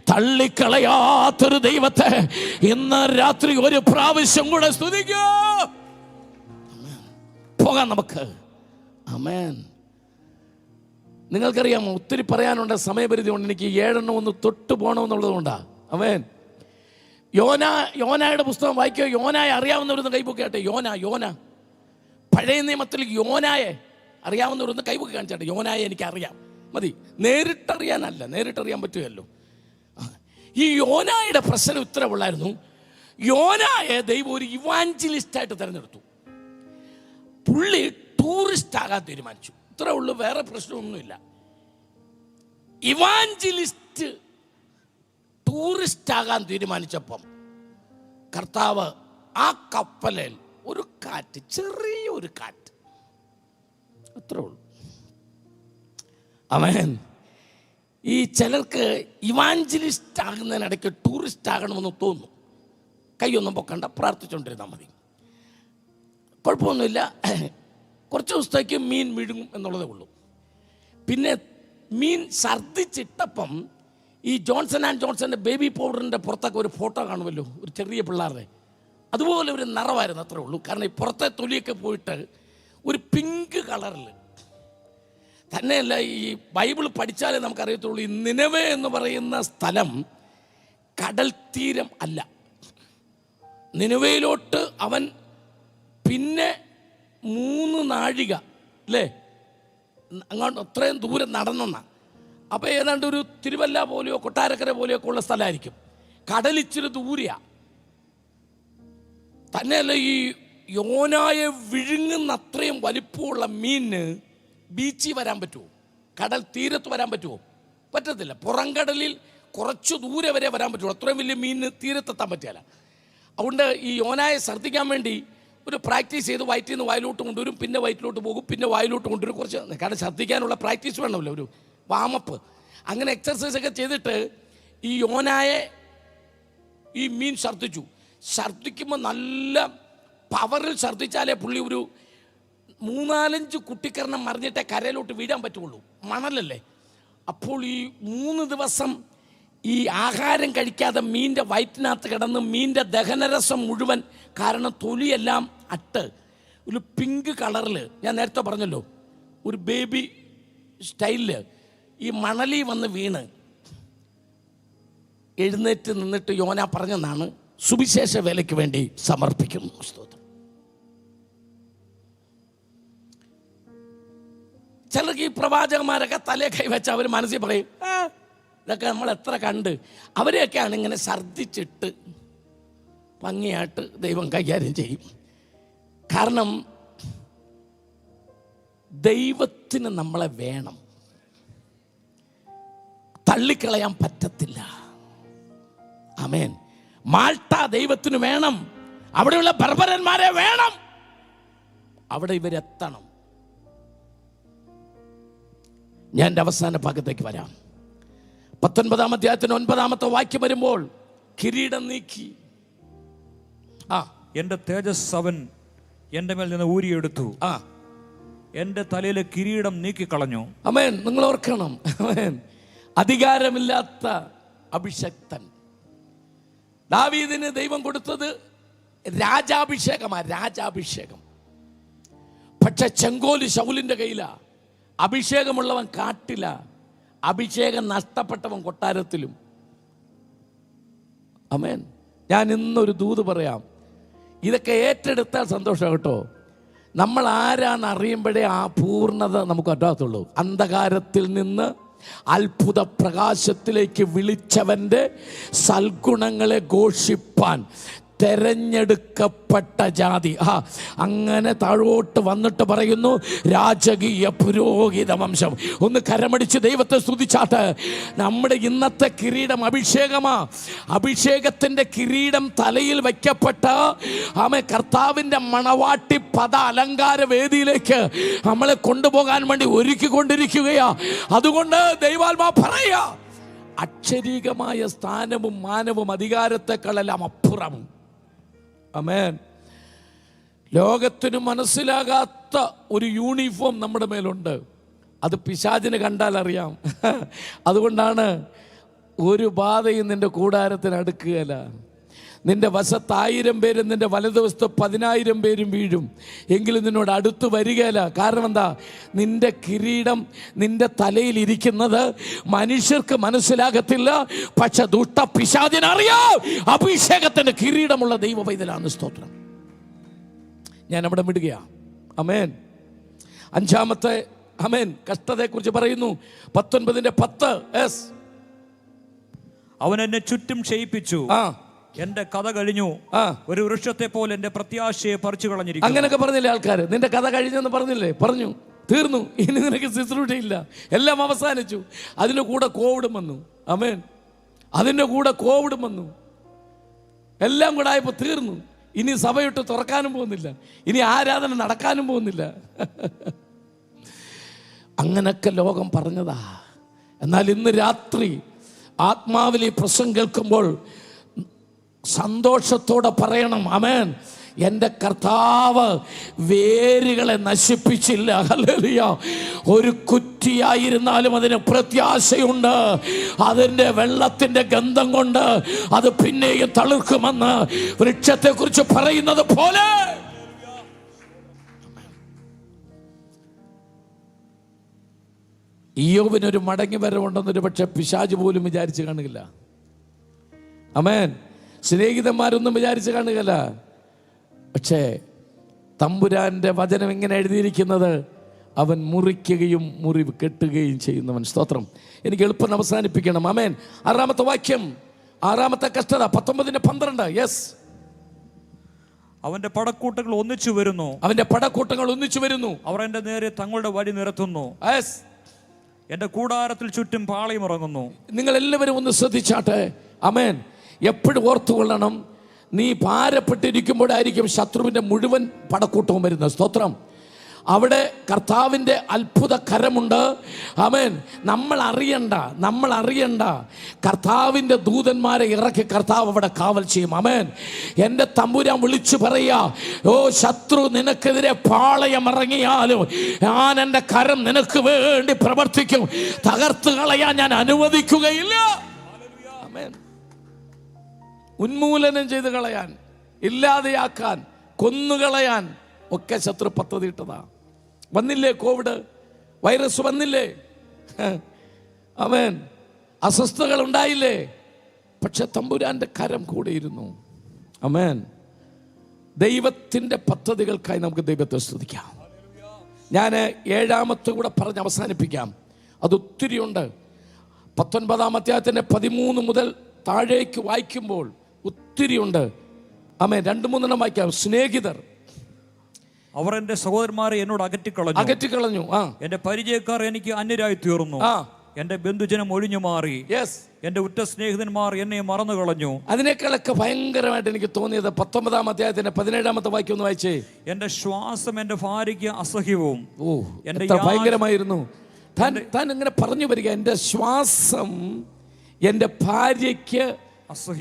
തള്ളിക്കളയാത്തൊരു ദൈവത്തെ ഇന്ന് രാത്രി ഒരു പ്രാവശ്യം കൂടെ സ്തുതിക്കൂ. പോകാം നമുക്ക്. ആമേൻ. നിങ്ങൾക്കറിയാമോ, ഒത്തിരി പറയാനുണ്ട്, സമയപരിധി കൊണ്ട് എനിക്ക് 7 ഒന്ന് തൊട്ട് പോകണമെന്നുള്ളത് കൊണ്ടാണ്. ആമേൻ. യോനായുടെ പുസ്തകം വായിക്കുക. യോനായെ അറിയാവുന്നവരൊന്ന് കൈപൊക്കിയാട്ടെ. യോന പഴയ നിയമത്തിൽ യോനായെ അറിയാവുന്നവരൊന്ന് കൈപൊക്കി കാണിച്ചാട്ടെ. യോനായെ എനിക്കറിയാം. മതി. നേരിട്ടറിയാൻ പറ്റുമല്ലോ. ഈ യോനായുടെ പ്രശ്നം ഇത്ര ഉള്ളായിരുന്നു. യോനായെ ദൈവം ഒരു ഇവാഞ്ചലിസ്റ്റായിട്ട് തിരഞ്ഞെടുത്തു. പുള്ളി ടൂറിസ്റ്റ് ആകാൻ തീരുമാനിച്ചു. ഇത്രേ ഉള്ളൂ, വേറെ പ്രശ്നമൊന്നുമില്ല. ഇവാഞ്ചലിസ്റ്റ് ടൂറിസ്റ്റ് ആകാൻ തീരുമാനിച്ചപ്പം കർത്താവ് ആ കപ്പലിൽ ഒരു കാറ്റ്, ചെറിയൊരു കാറ്റ്, അത്രേ ഉള്ളൂ. ആമേൻ. ഈ ചിലർക്ക് ഇവാഞ്ചലിസ്റ്റ് ആകുന്നതിനിടയ്ക്ക് ടൂറിസ്റ്റ് ആകണമെന്ന് തോന്നും. കൈയൊന്നും പൊക്കണ്ട, പ്രാർത്ഥിച്ചുകൊണ്ടിരുന്നാൽ മതി, കുഴപ്പമൊന്നുമില്ല. കുറച്ച് ദിവസത്തേക്ക് മീൻ വിഴുങ്ങും എന്നുള്ളതേ ഉള്ളൂ. പിന്നെ മീൻ ഛർദ്ദിച്ചിട്ടപ്പം ഈ ജോൺസൺ ആൻഡ് ജോൺസന്റെ ബേബി പൗഡറിൻ്റെ പുറത്തൊക്കെ ഒരു ഫോട്ടോ കാണുമല്ലോ, ഒരു ചെറിയ പിള്ളേരുടെ. അതുപോലെ ഒരു നിറമായിരുന്നു, അത്രേ ഉള്ളൂ. കാരണം ഈ പുറത്തെ തൊലിയൊക്കെ പോയിട്ട് ഒരു പിങ്ക് കളറിൽ. തന്നെയല്ല, ഈ ബൈബിൾ പഠിച്ചാലേ നമുക്കറിയത്തുള്ളൂ, ഈ നിനവേ എന്ന് പറയുന്ന സ്ഥലം കടൽ തീരം അല്ല. നിനവയിലോട്ട് അവൻ പിന്നെ 3 നാഴിക അല്ലേ അങ്ങോട്ട് അത്രയും ദൂരം നടന്നെന്ന. അപ്പോൾ ഏതാണ്ട് ഒരു തിരുവല്ല പോലെയോ കൊട്ടാരക്കര പോലെയോ ഒക്കെ ഉള്ള സ്ഥലമായിരിക്കും. കടലിച്ചിരി ദൂരെയാണ്. തന്നെയല്ല, ഈ യോനായെ വിഴുങ്ങുന്ന അത്രയും വലിപ്പമുള്ള മീനിന് ബീച്ചിൽ വരാൻ പറ്റുമോ? കടൽ തീരത്ത് വരാൻ പറ്റുമോ? പറ്റത്തില്ല. പുറംകടലിൽ കുറച്ച് ദൂരെ വരെ വരാൻ പറ്റുള്ളൂ. അത്രയും വലിയ മീനിന് തീരത്തെത്താൻ പറ്റില്ല. അതുകൊണ്ട് ഈ യോനായെ ശ്രദ്ധിക്കാൻ വേണ്ടി ഒരു പ്രാക്ടീസ് ചെയ്ത് വയറ്റിൽ നിന്ന് വായിലോട്ട് കൊണ്ടുവരും, പിന്നെ വയറ്റിലോട്ട് പോകും, പിന്നെ വായിലോട്ട് കൊണ്ടുവരും. കുറച്ച് കാരണം ശ്രദ്ധിക്കാനുള്ള പ്രാക്ടീസ് വേണമല്ലോ, ഒരു വാമപ്പ്. അങ്ങനെ എക്സർസൈസൊക്കെ ചെയ്തിട്ട് ഈ യോനായെ ഈ മീൻ ഛർദ്ദിക്കുമ്പോൾ നല്ല പവറിൽ ഛർദ്ദിച്ചാലേ പുള്ളി ഒരു 3-4 കുട്ടിക്കരണം മറിഞ്ഞിട്ടേ കരയിലോട്ട് വീഴാൻ പറ്റുള്ളൂ. മണലല്ലേ. അപ്പോൾ ഈ 3 ദിവസം ഈ ആഹാരം കഴിക്കാതെ മീൻ്റെ വയറ്റിനകത്ത് കിടന്ന് മീൻ്റെ ദഹനരസം മുഴുവൻ, കാരണം തൊലിയെല്ലാം ഒരു പിങ്ക് കളറിൽ, ഞാൻ നേരത്തെ പറഞ്ഞല്ലോ, ഒരു ബേബി സ്റ്റൈലില് ഈ മണലി വന്ന് വീണ് എഴുന്നേറ്റ് നിന്നിട്ട് യോന പറഞ്ഞെന്നാണ്, സുവിശേഷ വേലയ്ക്ക് വേണ്ടി സമർപ്പിക്കുന്നു. സ്തോത്രം. ചിലർക്ക് ഈ പ്രവാചകന്മാരൊക്കെ തലേ കൈവച്ച് അവർ മനസ്സിൽ പറയും, ഇതൊക്കെ നമ്മൾ എത്ര കണ്ട്. അവരെയൊക്കെയാണ് ഇങ്ങനെ ഛർദ്ദിച്ചിട്ട് ഭംഗിയായിട്ട് ദൈവം കൈകാര്യം ചെയ്യും. കാരണം ദൈവത്തിന് നമ്മളെ വേണം, തള്ളിക്കളയാൻ പറ്റത്തില്ല. ആമേൻ. മാൾട്ട ദൈവത്തിന് വേണം, അവിടെയുള്ള ബർബരന്മാരെ വേണം, അവിടെ ഇവരെത്തണം. ഞാൻ എൻ്റെ അവസാന ഭാഗത്തേക്ക് വരാം. 19-ാം അധ്യായത്തിന് 9-ാമത്തെ വാക്യം വരുമ്പോൾ, കിരീടം നീക്കി എന്റെ തേജസ് അവൻ എന്റെ മേൽ നിന്ന് ഊരിയെടുത്തു, എന്റെ തലയിലെ കിരീടം നീക്കിക്കളഞ്ഞു. ആമേൻ. നിങ്ങൾ ഓർക്കണം, ആമേൻ, അധികാരമില്ലാത്ത അഭിഷക്തൻ. ദാവീദിന് ദൈവം കൊടുത്തത് രാജാഭിഷേകം. പക്ഷെ ചെങ്കോല് ശൗലിന്റെ കയ്യിലാ. അഭിഷേകമുള്ളവൻ കാട്ടില, അഭിഷേകം നഷ്ടപ്പെട്ടവൻ കൊട്ടാരത്തിലും. ആമേൻ. ഞാൻ ഇന്നൊരു ദൂത് പറയാം, ഇതൊക്കെ ഏറ്റെടുത്താൽ സന്തോഷം കേട്ടോ. നമ്മൾ ആരാന്ന് അറിയുമ്പോഴേ ആ പൂർണ്ണത നമുക്ക് പറ്റാത്തുള്ളൂ. അന്ധകാരത്തിൽ നിന്ന് അത്ഭുത പ്രകാശത്തിലേക്ക് വിളിച്ചവൻ്റെ സൽഗുണങ്ങളെ ഘോഷിപ്പാൻ തെരഞ്ഞെടുക്കപ്പെട്ട ജാതി. അങ്ങനെ താഴോട്ട് വന്നിട്ട് പറയുന്നു, രാജകീയ പുരോഹിത വംശം. ഒന്ന് കരമടിച്ച് ദൈവത്തെ സ്തുതിച്ചാട്ട്. നമ്മുടെ ഇന്നത്തെ കിരീടം അഭിഷേകമാ. അഭിഷേകത്തിൻ്റെ കിരീടം തലയിൽ വയ്ക്കപ്പെട്ട കർത്താവിൻ്റെ മണവാട്ടി പദ അലങ്കാര വേദിയിലേക്ക് നമ്മളെ കൊണ്ടുപോകാൻ വേണ്ടി ഒരുക്കിക്കൊണ്ടിരിക്കുകയാ. അതുകൊണ്ട് ദൈവാത്മാ പറയാ, അക്ഷരീകമായ സ്ഥാനവും മാനവും അധികാരത്തെക്കാളെല്ലാം അപ്പുറം. ആമേൻ. ലോകത്തിന് മനസ്സിലാകാത്ത ഒരു യൂണിഫോം നമ്മുടെ മേലുണ്ട്. അത് പിശാചിന് കണ്ടാൽ അറിയാം. അതുകൊണ്ടാണ് ഒരു ബാധയും നിന്റെ കൂടാരത്തിന് അടുക്കുകയില്ല. നിന്റെ വശത്ത് 1000 പേരും നിന്റെ വലതുവശത്ത് 10,000 പേരും വീഴും, എങ്കിലും നിന്നോട് അടുത്ത് വരികയില്ല. കാരണം എന്താ? നിന്റെ കിരീടം നിന്റെ തലയിൽ ഇരിക്കുന്നത് മനുഷ്യർക്ക് മനസ്സിലാകത്തില്ല, പക്ഷെ ദുഷ്ട പിശാചിനറിയാം അഭിഷേകത്തിന്റെ കിരീടമുള്ള ദൈവ പൈതലാണ്. സ്തോത്രം. ഞാൻ അവിടെ വിടുകയാ. ആമേൻ. 5-ാമത്തെ ആമേൻ കഷ്ടതയെക്കുറിച്ച് പറയുന്നു. 19:10. അവൻ എന്നെ ചുറ്റും ക്ഷയിപ്പിച്ചു, എന്റെ കഥ കഴിഞ്ഞു, ഒരു വൃക്ഷത്തെ പോലെ എന്റെ പ്രത്യാശയെ പറിച്ചു കളഞ്ഞിരിക്കുന്നു. അങ്ങനെയൊക്കെ പറഞ്ഞില്ലേ ആൾക്കാർ? നിന്റെ കഥ കഴിഞ്ഞെന്ന് പറഞ്ഞില്ലേ? പറഞ്ഞു, തീർന്നു, ഇനി നിനക്ക് ശുശ്രൂഷയില്ല, എല്ലാം അവസാനിച്ചു. അതിൻ്റെ കൂടെ കോവിഡും വന്നു. ആമേൻ. അതിൻ്റെ കൂടെ കോവിഡും വന്നു. എല്ലാം കൂടെ ആയപ്പോൾ തീർന്നു. ഇനി സഭയിട്ട് തുറക്കാനും പോകുന്നില്ല, ഇനി ആരാധന നടക്കാനും പോകുന്നില്ല. അങ്ങനൊക്കെ ലോകം പറഞ്ഞതാ. എന്നാൽ ഇന്ന് രാത്രി ആത്മാവിൽ ഈ പ്രസംഗം കേൾക്കുമ്പോൾ സന്തോഷത്തോടെ പറയണം, ആമേൻ, എൻ്റെ കർത്താവ് വേരുകളെ നശിപ്പിച്ചില്ല. ഹല്ലേലൂയ. ഒരു കുറ്റിയായിരുന്നാലും അതിന് പ്രത്യാശയുണ്ട്. അതിൻ്റെ വെള്ളത്തിൻ്റെ ഗന്ധം കൊണ്ട് അത് പിന്നെയും തളിർക്കുമെന്ന് വൃക്ഷത്തെക്കുറിച്ച് പറയുന്നത് പോലെ ഇയ്യോബിനൊരു മടങ്ങി വരവുണ്ടെന്നൊരു പക്ഷെ പിശാച് പോലും വിചാരിച്ച് കാണുകയില്ല. ആമേൻ. സ്നേഹിതന്മാരൊന്നും വിചാരിച്ച് കാണുകയില്ല. പക്ഷേ തമ്പുരാന്റെ വചനം എങ്ങനെ എഴുതിയിരിക്കുന്നത്? അവൻ മുറിക്കുകയും മുറിവ് കെട്ടുകയും ചെയ്യുന്നവൻ. സ്തോത്രം. എനിക്ക് എളുപ്പം അവസാനിപ്പിക്കണം. ആമേൻ. 6-ാമത്തെ വാക്യം, 6-ാമത്തെ കഷ്ടത 19:12. യെസ്. അവന്റെ പടക്കൂട്ടങ്ങൾ ഒന്നിച്ചു വരുന്നു. അവന്റെ പടക്കൂട്ടങ്ങൾ ഒന്നിച്ചു വരുന്നു. അവർ എന്റെ നേരെ തങ്ങളുടെ വഴി നിരത്തുന്നു. യെസ്. എന്റെ കൂടാരത്തിൽ ചുറ്റും പാളയം ഇറങ്ങുന്നു. നിങ്ങൾ എല്ലാവരും ഒന്ന് ശ്രദ്ധിച്ചാട്ടെ. ആമേൻ. എപ്പോഴും ഓർത്തുകൊള്ളണം, നീ ഭാരപ്പെട്ടിരിക്കുമ്പോഴായിരിക്കും ശത്രുവിൻ്റെ മുഴുവൻ പടക്കൂട്ടവും വരുന്നത്. സ്തോത്രം. അവിടെ കർത്താവിൻ്റെ അത്ഭുത കരമുണ്ട്. ആമേൻ. നമ്മൾ അറിയണ്ട കർത്താവിൻ്റെ ദൂതന്മാരെ ഇറക്കി കർത്താവ് അവിടെ കാവൽ ചെയ്യും. ആമേൻ. എൻ്റെ തമ്പുരാൻ വിളിച്ചു പറയാ, ഓ ശത്രു നിനക്കെതിരെ പാളയം ഇറങ്ങിയാലും ഞാൻ എൻ്റെ കരം നിനക്ക് വേണ്ടി പ്രവർത്തിക്കും. തകർത്ത് കളയാൻ ഞാൻ അനുവദിക്കുകയില്ല. ആമേൻ. ഉന്മൂലനം ചെയ്ത് കളയാൻ, ഇല്ലാതെയാക്കാൻ, കൊന്നുകളയാൻ ഒക്കെ ശത്രു പദ്ധതി ഇട്ടതാ. വന്നില്ലേ കോവിഡ് വൈറസ്? വന്നില്ലേ? ആമേൻ. അസ്വസ്ഥതകൾ ഉണ്ടായില്ലേ? പക്ഷെ തമ്പുരാന്റെ കരം കൂടെയിരുന്നു. ആമേൻ. ദൈവത്തിൻ്റെ പദ്ധതികൾക്കായി നമുക്ക് ദൈവത്തെ സ്തുതിക്കാം. ഞാൻ 7-ാമത്തെ കൂടെ പറഞ്ഞ് അവസാനിപ്പിക്കാം. അതൊത്തിരിയുണ്ട്. 19-ാം അധ്യായത്തിൻ്റെ 13 മുതൽ താഴേക്ക് വായിക്കുമ്പോൾ ഒത്തിരിയുണ്ട്. ആമേൻ. 2-3 വായിക്കാം. സ്നേഹിതർ, അവർ എന്റെ സഹോദരന്മാരെ എന്നോട് അകറ്റിക്കളഞ്ഞു. എന്റെ പരിചയക്കാർ എനിക്ക് അന്യരായി തീർന്നു. എന്റെ ബന്ധുജനം ഒഴിഞ്ഞു മാറി. എന്റെ ഉറ്റ സ്നേഹിതന്മാർ എന്നെ മറന്നു കളഞ്ഞു. അതിനേക്കാളൊക്കെ ഭയങ്കരമായിട്ട് എനിക്ക് തോന്നിയത് 19-ാം അധ്യായത്തിന്റെ 17-ാമത്തെ വാക്യം ഒന്ന് വായിച്ചേ. എന്റെ ശ്വാസം എന്റെ ഭാര്യയ്ക്ക് അസഹ്യവും. എന്റെ ഭയങ്കരമായിരുന്നു. താൻ ഇങ്ങനെ പറഞ്ഞു വരിക, എന്റെ ശ്വാസം എന്റെ ഭാര്യയ്ക്ക്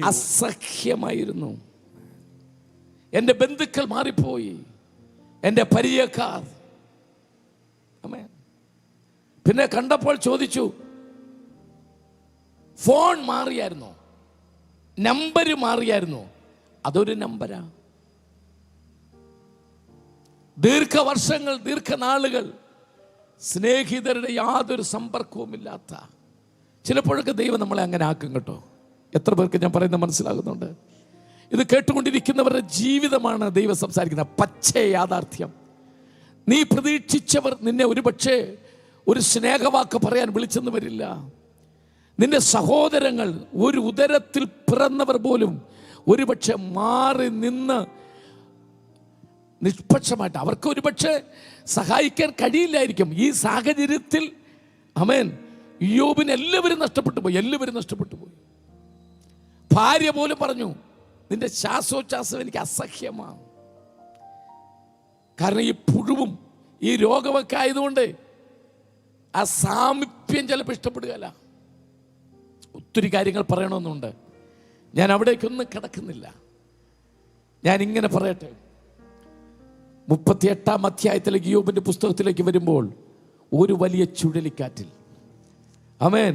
അസഹ്യമായിരുന്നു. എന്റെ ബന്ധുക്കൾ മാറിപ്പോയി, എന്റെ പരിചയക്കാർ. പിന്നെ കണ്ടപ്പോൾ ചോദിച്ചു, ഫോൺ മാറിയായിരുന്നോ? നമ്പര് മാറിയായിരുന്നോ? അതൊരു നമ്പരാ. ദീർഘവർഷങ്ങൾ, ദീർഘനാളുകൾ സ്നേഹിതരുടെ യാതൊരു സമ്പർക്കവുമില്ലാത്ത, ചിലപ്പോഴൊക്കെ ദൈവം നമ്മളെ അങ്ങനെ ആക്കും കേട്ടോ. എത്ര പേർക്ക് ഞാൻ പറയുന്നത് മനസ്സിലാകുന്നുണ്ട്? ഇത് കേട്ടുകൊണ്ടിരിക്കുന്നവരുടെ ജീവിതമാണ് ദൈവം സംസാരിക്കുന്നത്. പച്ച യാഥാർത്ഥ്യം. നീ പ്രതീക്ഷിച്ചവർ നിന്നെ ഒരുപക്ഷെ ഒരു സ്നേഹവാക്ക് പറയാൻ വിളിച്ചെന്ന് വരില്ല. നിന്റെ സഹോദരങ്ങൾ, ഒരു ഉദരത്തിൽ പിറന്നവർ പോലും ഒരുപക്ഷെ മാറി നിന്ന് നിഷ്പക്ഷമായിട്ട് അവർക്ക് ഒരുപക്ഷെ സഹായിക്കാൻ കഴിയില്ലായിരിക്കും. ഈ സാഹചര്യത്തിൽ ആമേൻ, ഇയ്യോബിന് എല്ലാവരും നഷ്ടപ്പെട്ടു പോയി. ഭാര്യ പോലും പറഞ്ഞു, നിന്റെ ശ്വാസോച്ഛ്വാസം എനിക്ക് അസഹ്യമാണ്. കാരണം ഈ പുഴുവും ഈ രോഗമൊക്കെ ആയതുകൊണ്ട് ആ സാമീപ്യം ചിലപ്പോൾ ഇഷ്ടപ്പെടുകയല്ല. ഒത്തിരി കാര്യങ്ങൾ പറയണമെന്നുണ്ട്. ഞാൻ അവിടേക്കൊന്നും കിടക്കുന്നില്ല. ഞാൻ ഇങ്ങനെ പറയട്ടെ. 38-ാം അധ്യായത്തിലേക്ക് ഇയ്യോബിന്റെ പുസ്തകത്തിലേക്ക് വരുമ്പോൾ ഒരു വലിയ ചുഴലിക്കാറ്റിൽ ആമേൻ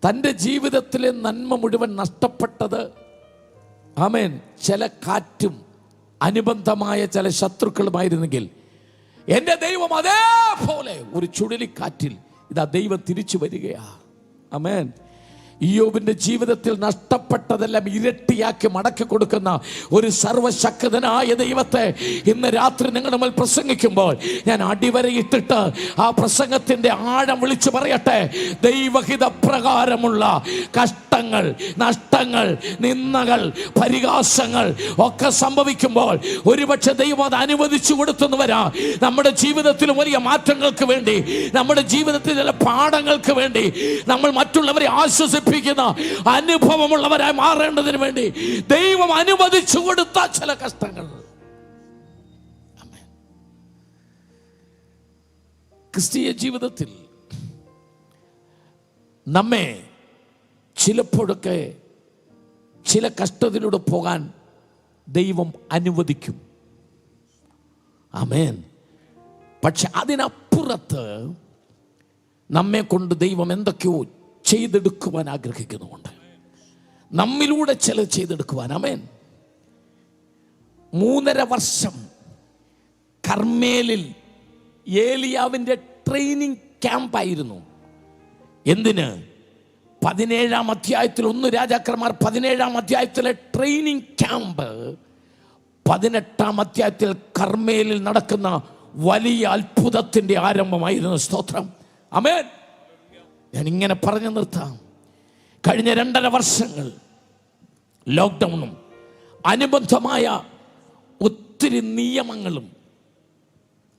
തൻ്റെ ജീവിതത്തിലെ നന്മ മുഴുവൻ നഷ്ടപ്പെട്ടത് ആമേൻ ചില കാറ്റും അനുബന്ധമായ ചില ശത്രുക്കളുമായിരുന്നെങ്കിൽ എൻ്റെ ദൈവം അതേപോലെ ഒരു ചുഴലിക്കാറ്റിൽ ഇതാ ദൈവം തിരിച്ചു വരികയാ. ആമേൻ. ഇയ്യോബിന്റെ ജീവിതത്തിൽ നഷ്ടപ്പെട്ടതെല്ലാം ഇരട്ടിയാക്കി മടക്കി കൊടുക്കുന്ന ഒരു സർവശക്തനായ ദൈവത്തെ ഇന്ന് രാത്രി നിങ്ങളുടെ മുമ്പിൽ പ്രസംഗിക്കുമ്പോൾ ഞാൻ അടിവരയിട്ടിട്ട് ആ പ്രസംഗത്തിന്റെ ആഴം വിളിച്ചു പറയട്ടെ. ദൈവഹിത പ്രകാരമുള്ള കഷ്ടങ്ങൾ, നഷ്ടങ്ങൾ, നിന്ദകൾ, പരിഹാസങ്ങൾ ഒക്കെ സംഭവിക്കുമ്പോൾ ഒരുപക്ഷെ ദൈവം അത് അനുവദിച്ചു കൊടുത്തെന്ന് വരാം. നമ്മുടെ ജീവിതത്തിൽ വലിയ മാറ്റങ്ങൾക്ക് വേണ്ടി, നമ്മുടെ ജീവിതത്തിൽ ചില പാഠങ്ങൾക്ക് വേണ്ടി, നമ്മൾ മറ്റുള്ളവരെ ആശ്വസിപ്പിക്കുന്ന അനുഭവമുള്ളവരായി മാറേണ്ടതിന് വേണ്ടി ദൈവം അനുവദിച്ചു കൊടുത്ത ചില കഷ്ടങ്ങൾ. ക്രിസ്തീയ ജീവിതത്തിൽ നമ്മെ ചിലപ്പോഴൊക്കെ ചില കഷ്ടത്തിലൂടെ പോകാൻ ദൈവം അനുവദിക്കും. ആമേൻ. പക്ഷെ അതിനപ്പുറത്ത് നമ്മെ കൊണ്ട് ദൈവം എന്തൊക്കെയോ ചെയ്തെടുക്കുവാൻ ആഗ്രഹിക്കുന്നുണ്ട്. നമ്മിലൂടെ ചില ചെയ്തെടുക്കുവാൻ. ആമേൻ. 3.5 വർഷം കർമ്മേലിൽ ഏലിയാവിൻ്റെ ട്രെയിനിങ് ക്യാമ്പായിരുന്നു. എന്തിന്? 17-ാം അധ്യായത്തിൽ 1 രാജാക്കന്മാർ 17-ാം അധ്യായത്തിലെ ട്രെയിനിങ് ക്യാമ്പ് 18-ാം അധ്യായത്തിൽ കർമ്മേലിൽ നടക്കുന്ന വലിയ അത്ഭുതത്തിൻ്റെ ആരംഭമായിരുന്നു. സ്തോത്രം. ആമേൻ. ഞാൻ ഇങ്ങനെ പറഞ്ഞു നിർത്താം. കഴിഞ്ഞ 2.5 വർഷങ്ങൾ ലോക്ക്ഡൗണും അനുബന്ധമായ ഒത്തിരി നിയമങ്ങളും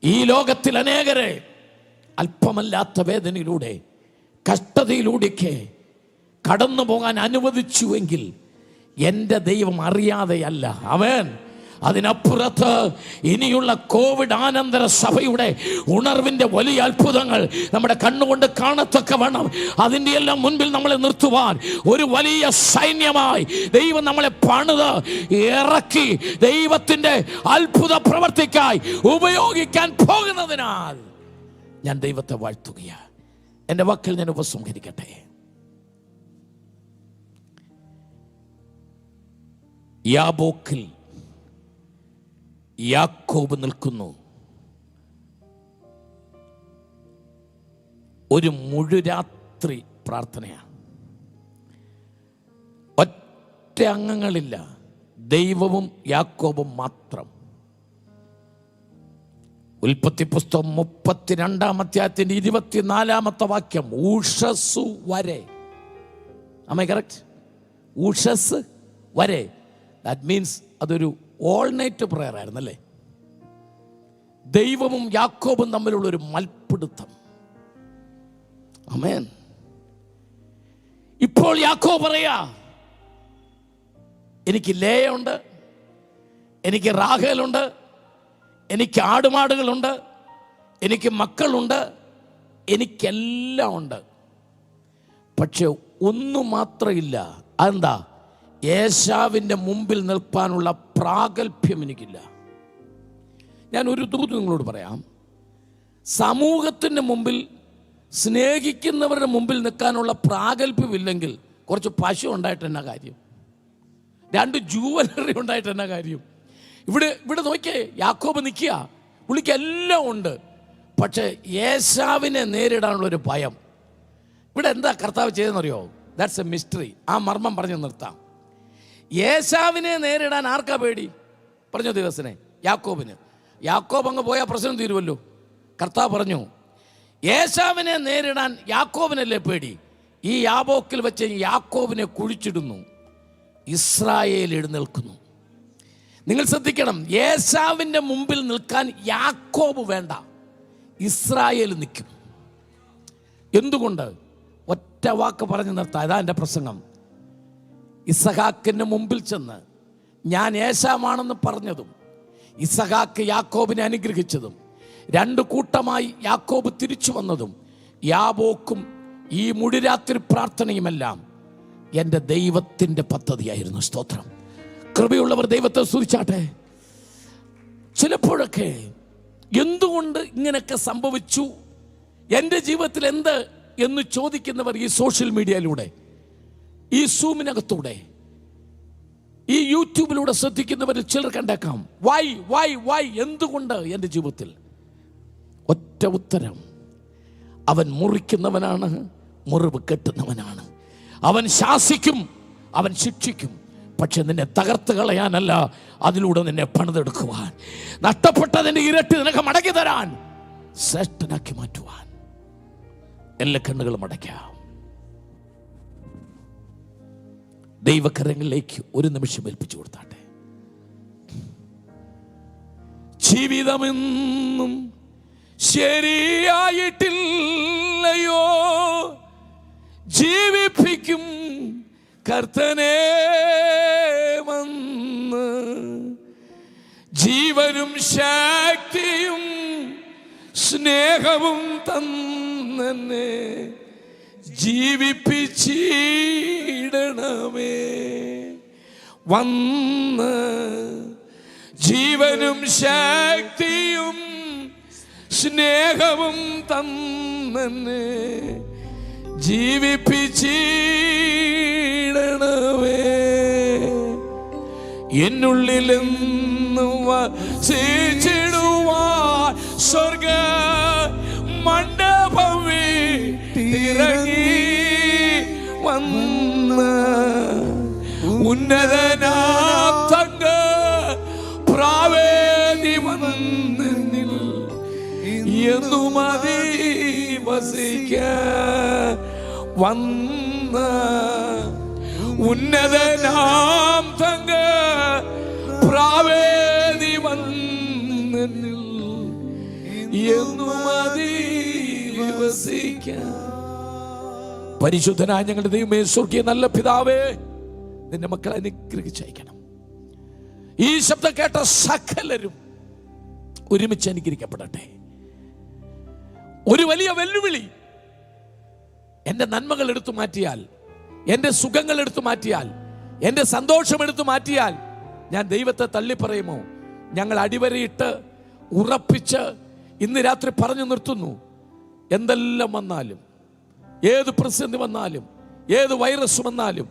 ഈ ലോകത്തിൽ അനേകരെ അല്പമല്ലാത്ത വേദനയിലൂടെ കഷ്ടതയിലൂടെയൊക്കെ കടന്നു പോകാൻ അനുവദിച്ചുവെങ്കിൽ എൻ്റെ ദൈവം അറിയാതെയല്ല. ആമേൻ. അതിനപ്പുറത്ത് ഇനിയുള്ള കോവിഡ് ആനന്തര സഭയുടെ ഉണർവിൻ്റെ വലിയ അത്ഭുതങ്ങൾ നമ്മുടെ കണ്ണുകൊണ്ട് കാണത്തക്ക വേണം. അതിൻ്റെ എല്ലാം മുൻപിൽ നമ്മളെ നിർത്തുവാൻ ഒരു വലിയ സൈന്യമായി ദൈവം നമ്മളെ പണിത് ഇറക്കി ദൈവത്തിൻ്റെ അത്ഭുത പ്രവർത്തിക്കായി ഉപയോഗിക്കാൻ പോകുന്നതിനാൽ ഞാൻ ദൈവത്തെ വാഴ്ത്തുകയാണ്. എൻ്റെ വാക്കിൽ ഞാൻ ഉപസംഹരിക്കട്ടെ. യാബോക്കിൽ യാക്കോബ് നിൽക്കുന്നു. ഒരു മുഴുരാത്രി പ്രാർത്ഥനയാണ്. ഒറ്റ അംഗങ്ങളില്ല, ദൈവവും യാക്കോബും മാത്രം. ഉൽപ്പത്തി പുസ്തകം 32-ാം അധ്യായത്തിന്റെ 24-ാമത്തെ വാക്യം, ഉഷസ്സു വരെ. ആമേ കറക്റ്റ്? ഉഷസ് വരെ. ദാറ്റ് മീൻസ് അതൊരു ഓൾ നൈറ്റ് പ്രയർ ആയിരുന്നല്ലേ. ദൈവവും യാക്കോബും തമ്മിലുള്ളൊരു മൽപ്പിടുത്തം. ആമേൻ. ഇപ്പോൾ യാക്കോബ് പറയാ, എനിക്ക് ലേയുണ്ട്, എനിക്ക് റാഹേലുണ്ട്, എനിക്ക് ആടുമാടുകളുണ്ട്, എനിക്ക് മക്കളുണ്ട്, എനിക്കെല്ലാം ഉണ്ട്. പക്ഷെ ഒന്നു മാത്രമില്ല. അതെന്താ? ഏശാവിൻ്റെ മുമ്പിൽ നിൽപ്പാനുള്ള പ്രാഗൽഭ്യം എനിക്കില്ല. ഞാൻ ഒരു ദൂത് നിങ്ങളോട് പറയാം. സമൂഹത്തിൻ്റെ മുമ്പിൽ, സ്നേഹിക്കുന്നവരുടെ മുമ്പിൽ നിൽക്കാനുള്ള പ്രാഗൽഭ്യമില്ലെങ്കിൽ കുറച്ച് പശു ഉണ്ടായിട്ട് എന്നാ കാര്യം? 2 ജൂവലറി ഉണ്ടായിട്ട് എന്നാ കാര്യം? ഇവിടെ നോക്കിയേ, യാക്കോബ് നിൽക്കുക, പുള്ളിക്ക് എല്ലാം ഉണ്ട്. പക്ഷെ ഏശാവിനെ നേരിടാനുള്ളൊരു ഭയം. ഇവിടെ എന്താ കർത്താവ് ചെയ്തെന്നറിയോ? That's A mystery. ആ മർമ്മം പറഞ്ഞു നിർത്താം. ഏശാവിനെ നേരിടാൻ ആർക്കാ പേടി? പറഞ്ഞു ദിവസനെ യാക്കോബിന്. യാക്കോബ് അങ്ങ് പോയാൽ പ്രശ്നം തീരുമല്ലോ. കർത്താവ് പറഞ്ഞു, ഏശാവിനെ നേരിടാൻ യാക്കോബിനല്ലേ പേടി? ഈ യാബോക്കിൽ വെച്ച് യാക്കോബിനെ കുഴിച്ചിടുന്നു, ഇസ്രായേൽ എഴുന്നേൽക്കുന്നു. നിങ്ങൾ ശ്രദ്ധിക്കണം, ഏശാവിൻ്റെ മുമ്പിൽ നിൽക്കാൻ യാക്കോബ് വേണ്ട, ഇസ്രായേൽ നിൽക്കും. എന്തുകൊണ്ട്? ഒറ്റ വാക്ക് പറഞ്ഞു നിർത്താം. ഇതാ എൻ്റെ പ്രസംഗം. ഇസഹാക്കിൻ്റെ മുമ്പിൽ ചെന്ന് ഞാൻ ഏശാവാണെന്ന് പറഞ്ഞതും ഇസഹാക്ക് യാക്കോബിനെ അനുഗ്രഹിച്ചതും 2 കൂട്ടമായി യാക്കോബ് തിരിച്ചു വന്നതും യാബോക്കും ഈ മുഴുരാത്രി പ്രാർത്ഥനയുമെല്ലാം എൻ്റെ ദൈവത്തിൻ്റെ പദ്ധതിയായിരുന്നു. സ്തോത്രം. കൃപയുള്ളവർ ദൈവത്തെ സ്തുതിച്ചാട്ടെ. ചിലപ്പോഴൊക്കെ എന്തുകൊണ്ട് ഇങ്ങനെയൊക്കെ സംഭവിച്ചു, എൻ്റെ ജീവിതത്തിൽ എന്ത് എന്ന് ചോദിക്കുന്നവർ ഈ സോഷ്യൽ മീഡിയയിലൂടെ, ഈ സൂമിനകത്തൂടെ, ഈ യൂട്യൂബിലൂടെ ശ്രദ്ധിക്കുന്നവരിൽ ചിലർ കണ്ടേക്കാം. വൈ എന്തുകൊണ്ട് എൻ്റെ ജീവിതത്തിൽ? ഒറ്റ ഉത്തരം, അവൻ മുറിക്കുന്നവനാണ്, മുറിവ് കെട്ടുന്നവനാണ്. അവൻ ശാസിക്കും, അവൻ ശിക്ഷിക്കും. പക്ഷെ നിന്നെ തകർത്ത് കളയാനല്ല, അതിലൂടെ നിന്നെ പണിതെടുക്കുവാൻ, നഷ്ടപ്പെട്ടതിൻ്റെ ഇരട്ടി നിനക്ക് മടക്കി തരാൻ, ശ്രേഷ്ഠനാക്കി മാറ്റുവാൻ. എല്ലാ കണ്ണുകളും അടയ്ക്കാം. ദൈവകരങ്ങളിലേക്ക് ഒരു നിമിഷം ഏൽപ്പിച്ചു കൊടുത്താട്ടെ. ജീവിതമെന്നും ശരിയായിട്ടില്ലയോ, ജീവിപ്പിക്കും കർത്തനേ വന്ന്, ജീവനും ശക്തിയും സ്നേഹവും തന്നെ ജീവിപ്പിച്ചിടണമേ. വന്ന് ജീവനും ശക്തിയും സ്നേഹവും തന്നെന്നെ ജീവിപ്പിച്ചിടണമേ. എന്നുള്ളിലെന്നും വസിച്ചിടുവാൻ സ്വർഗ മണ്ഡപം വിട്ടിറങ്ങി വന്ന ഉന്നതനാം തങ്ക പ്രാവേദി വന്നിൽ എന്നും അധിവസിക്കാൻ വന്ന ഉന്നതനാം തങ്ക പ്രാവേദി വന്നിൽ എന്നും അധിവസിക്കാൻ. പരിശുദ്ധനായ ഞങ്ങളുടെ ദൈവമേ, സ്വർഗീയ നല്ല പിതാവേ, നിന്റെ മക്കളെ അനുഗ്രഹിച്ചയക്കണം. ഈ ശബ്ദം കേട്ട സകലരും ഒരുമിച്ച് അനുഗ്രഹിക്കപ്പെടട്ടെ. ഒരു വലിയ വെല്ലുവിളി, എൻ്റെ നന്മകൾ എടുത്തു മാറ്റിയാൽ, എൻ്റെ സുഖങ്ങൾ എടുത്തു മാറ്റിയാൽ, എൻ്റെ സന്തോഷം എടുത്തു മാറ്റിയാൽ ഞാൻ ദൈവത്തെ തള്ളിപ്പറയുമോ? ഞങ്ങൾ അടിവരയിട്ട് ഉറപ്പിച്ച് ഇന്ന് രാത്രി പറഞ്ഞു നിർത്തുന്നു. എന്തെല്ലാം വന്നാലും, ഏത് പ്രതിസന്ധി വന്നാലും, ഏത് വൈറസ് വന്നാലും,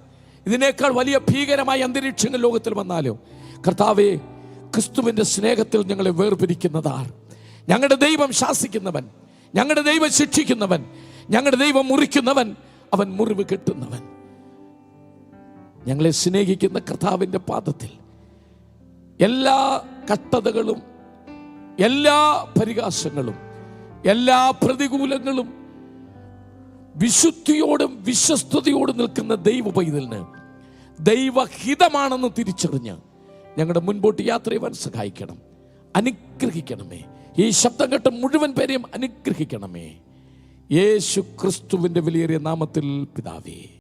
ഇതിനേക്കാൾ വലിയ ഭീകരമായ അന്തരീക്ഷങ്ങൾ ലോകത്തിൽ വന്നാലും, കർത്താവേ, ക്രിസ്തുവിൻ്റെ സ്നേഹത്തിൽ ഞങ്ങളെ വേർപിരിക്കുന്നതാർ. ഞങ്ങളുടെ ദൈവം ശാസിക്കുന്നവൻ, ഞങ്ങളുടെ ദൈവം ശിക്ഷിക്കുന്നവൻ, ഞങ്ങളുടെ ദൈവം മുറിക്കുന്നവൻ, അവൻ മുറിവ് കെട്ടുന്നവൻ. ഞങ്ങളെ സ്നേഹിക്കുന്ന കർത്താവിൻ്റെ പാദത്തിൽ എല്ലാ കഷ്ടതകളും, എല്ലാ പരിഹാസങ്ങളും, എല്ലാ പ്രതികൂലങ്ങളും വിശുദ്ധിയോടും വിശ്വസ്തയോടും നിൽക്കുന്ന ദൈവ പൈതലിന് ദൈവഹിതമാണെന്ന് തിരിച്ചറിഞ്ഞ് ഞങ്ങളുടെ മുൻപോട്ട് യാത്ര ചെയ്യുവാൻ സഹായിക്കണം. അനുഗ്രഹിക്കണമേ. ഈ ശബ്ദം കേട്ട മുഴുവൻ പേരെയും അനുഗ്രഹിക്കണമേ. യേശു ക്രിസ്തുവിൻ്റെ വിലയേറിയ നാമത്തിൽ പിതാവേ.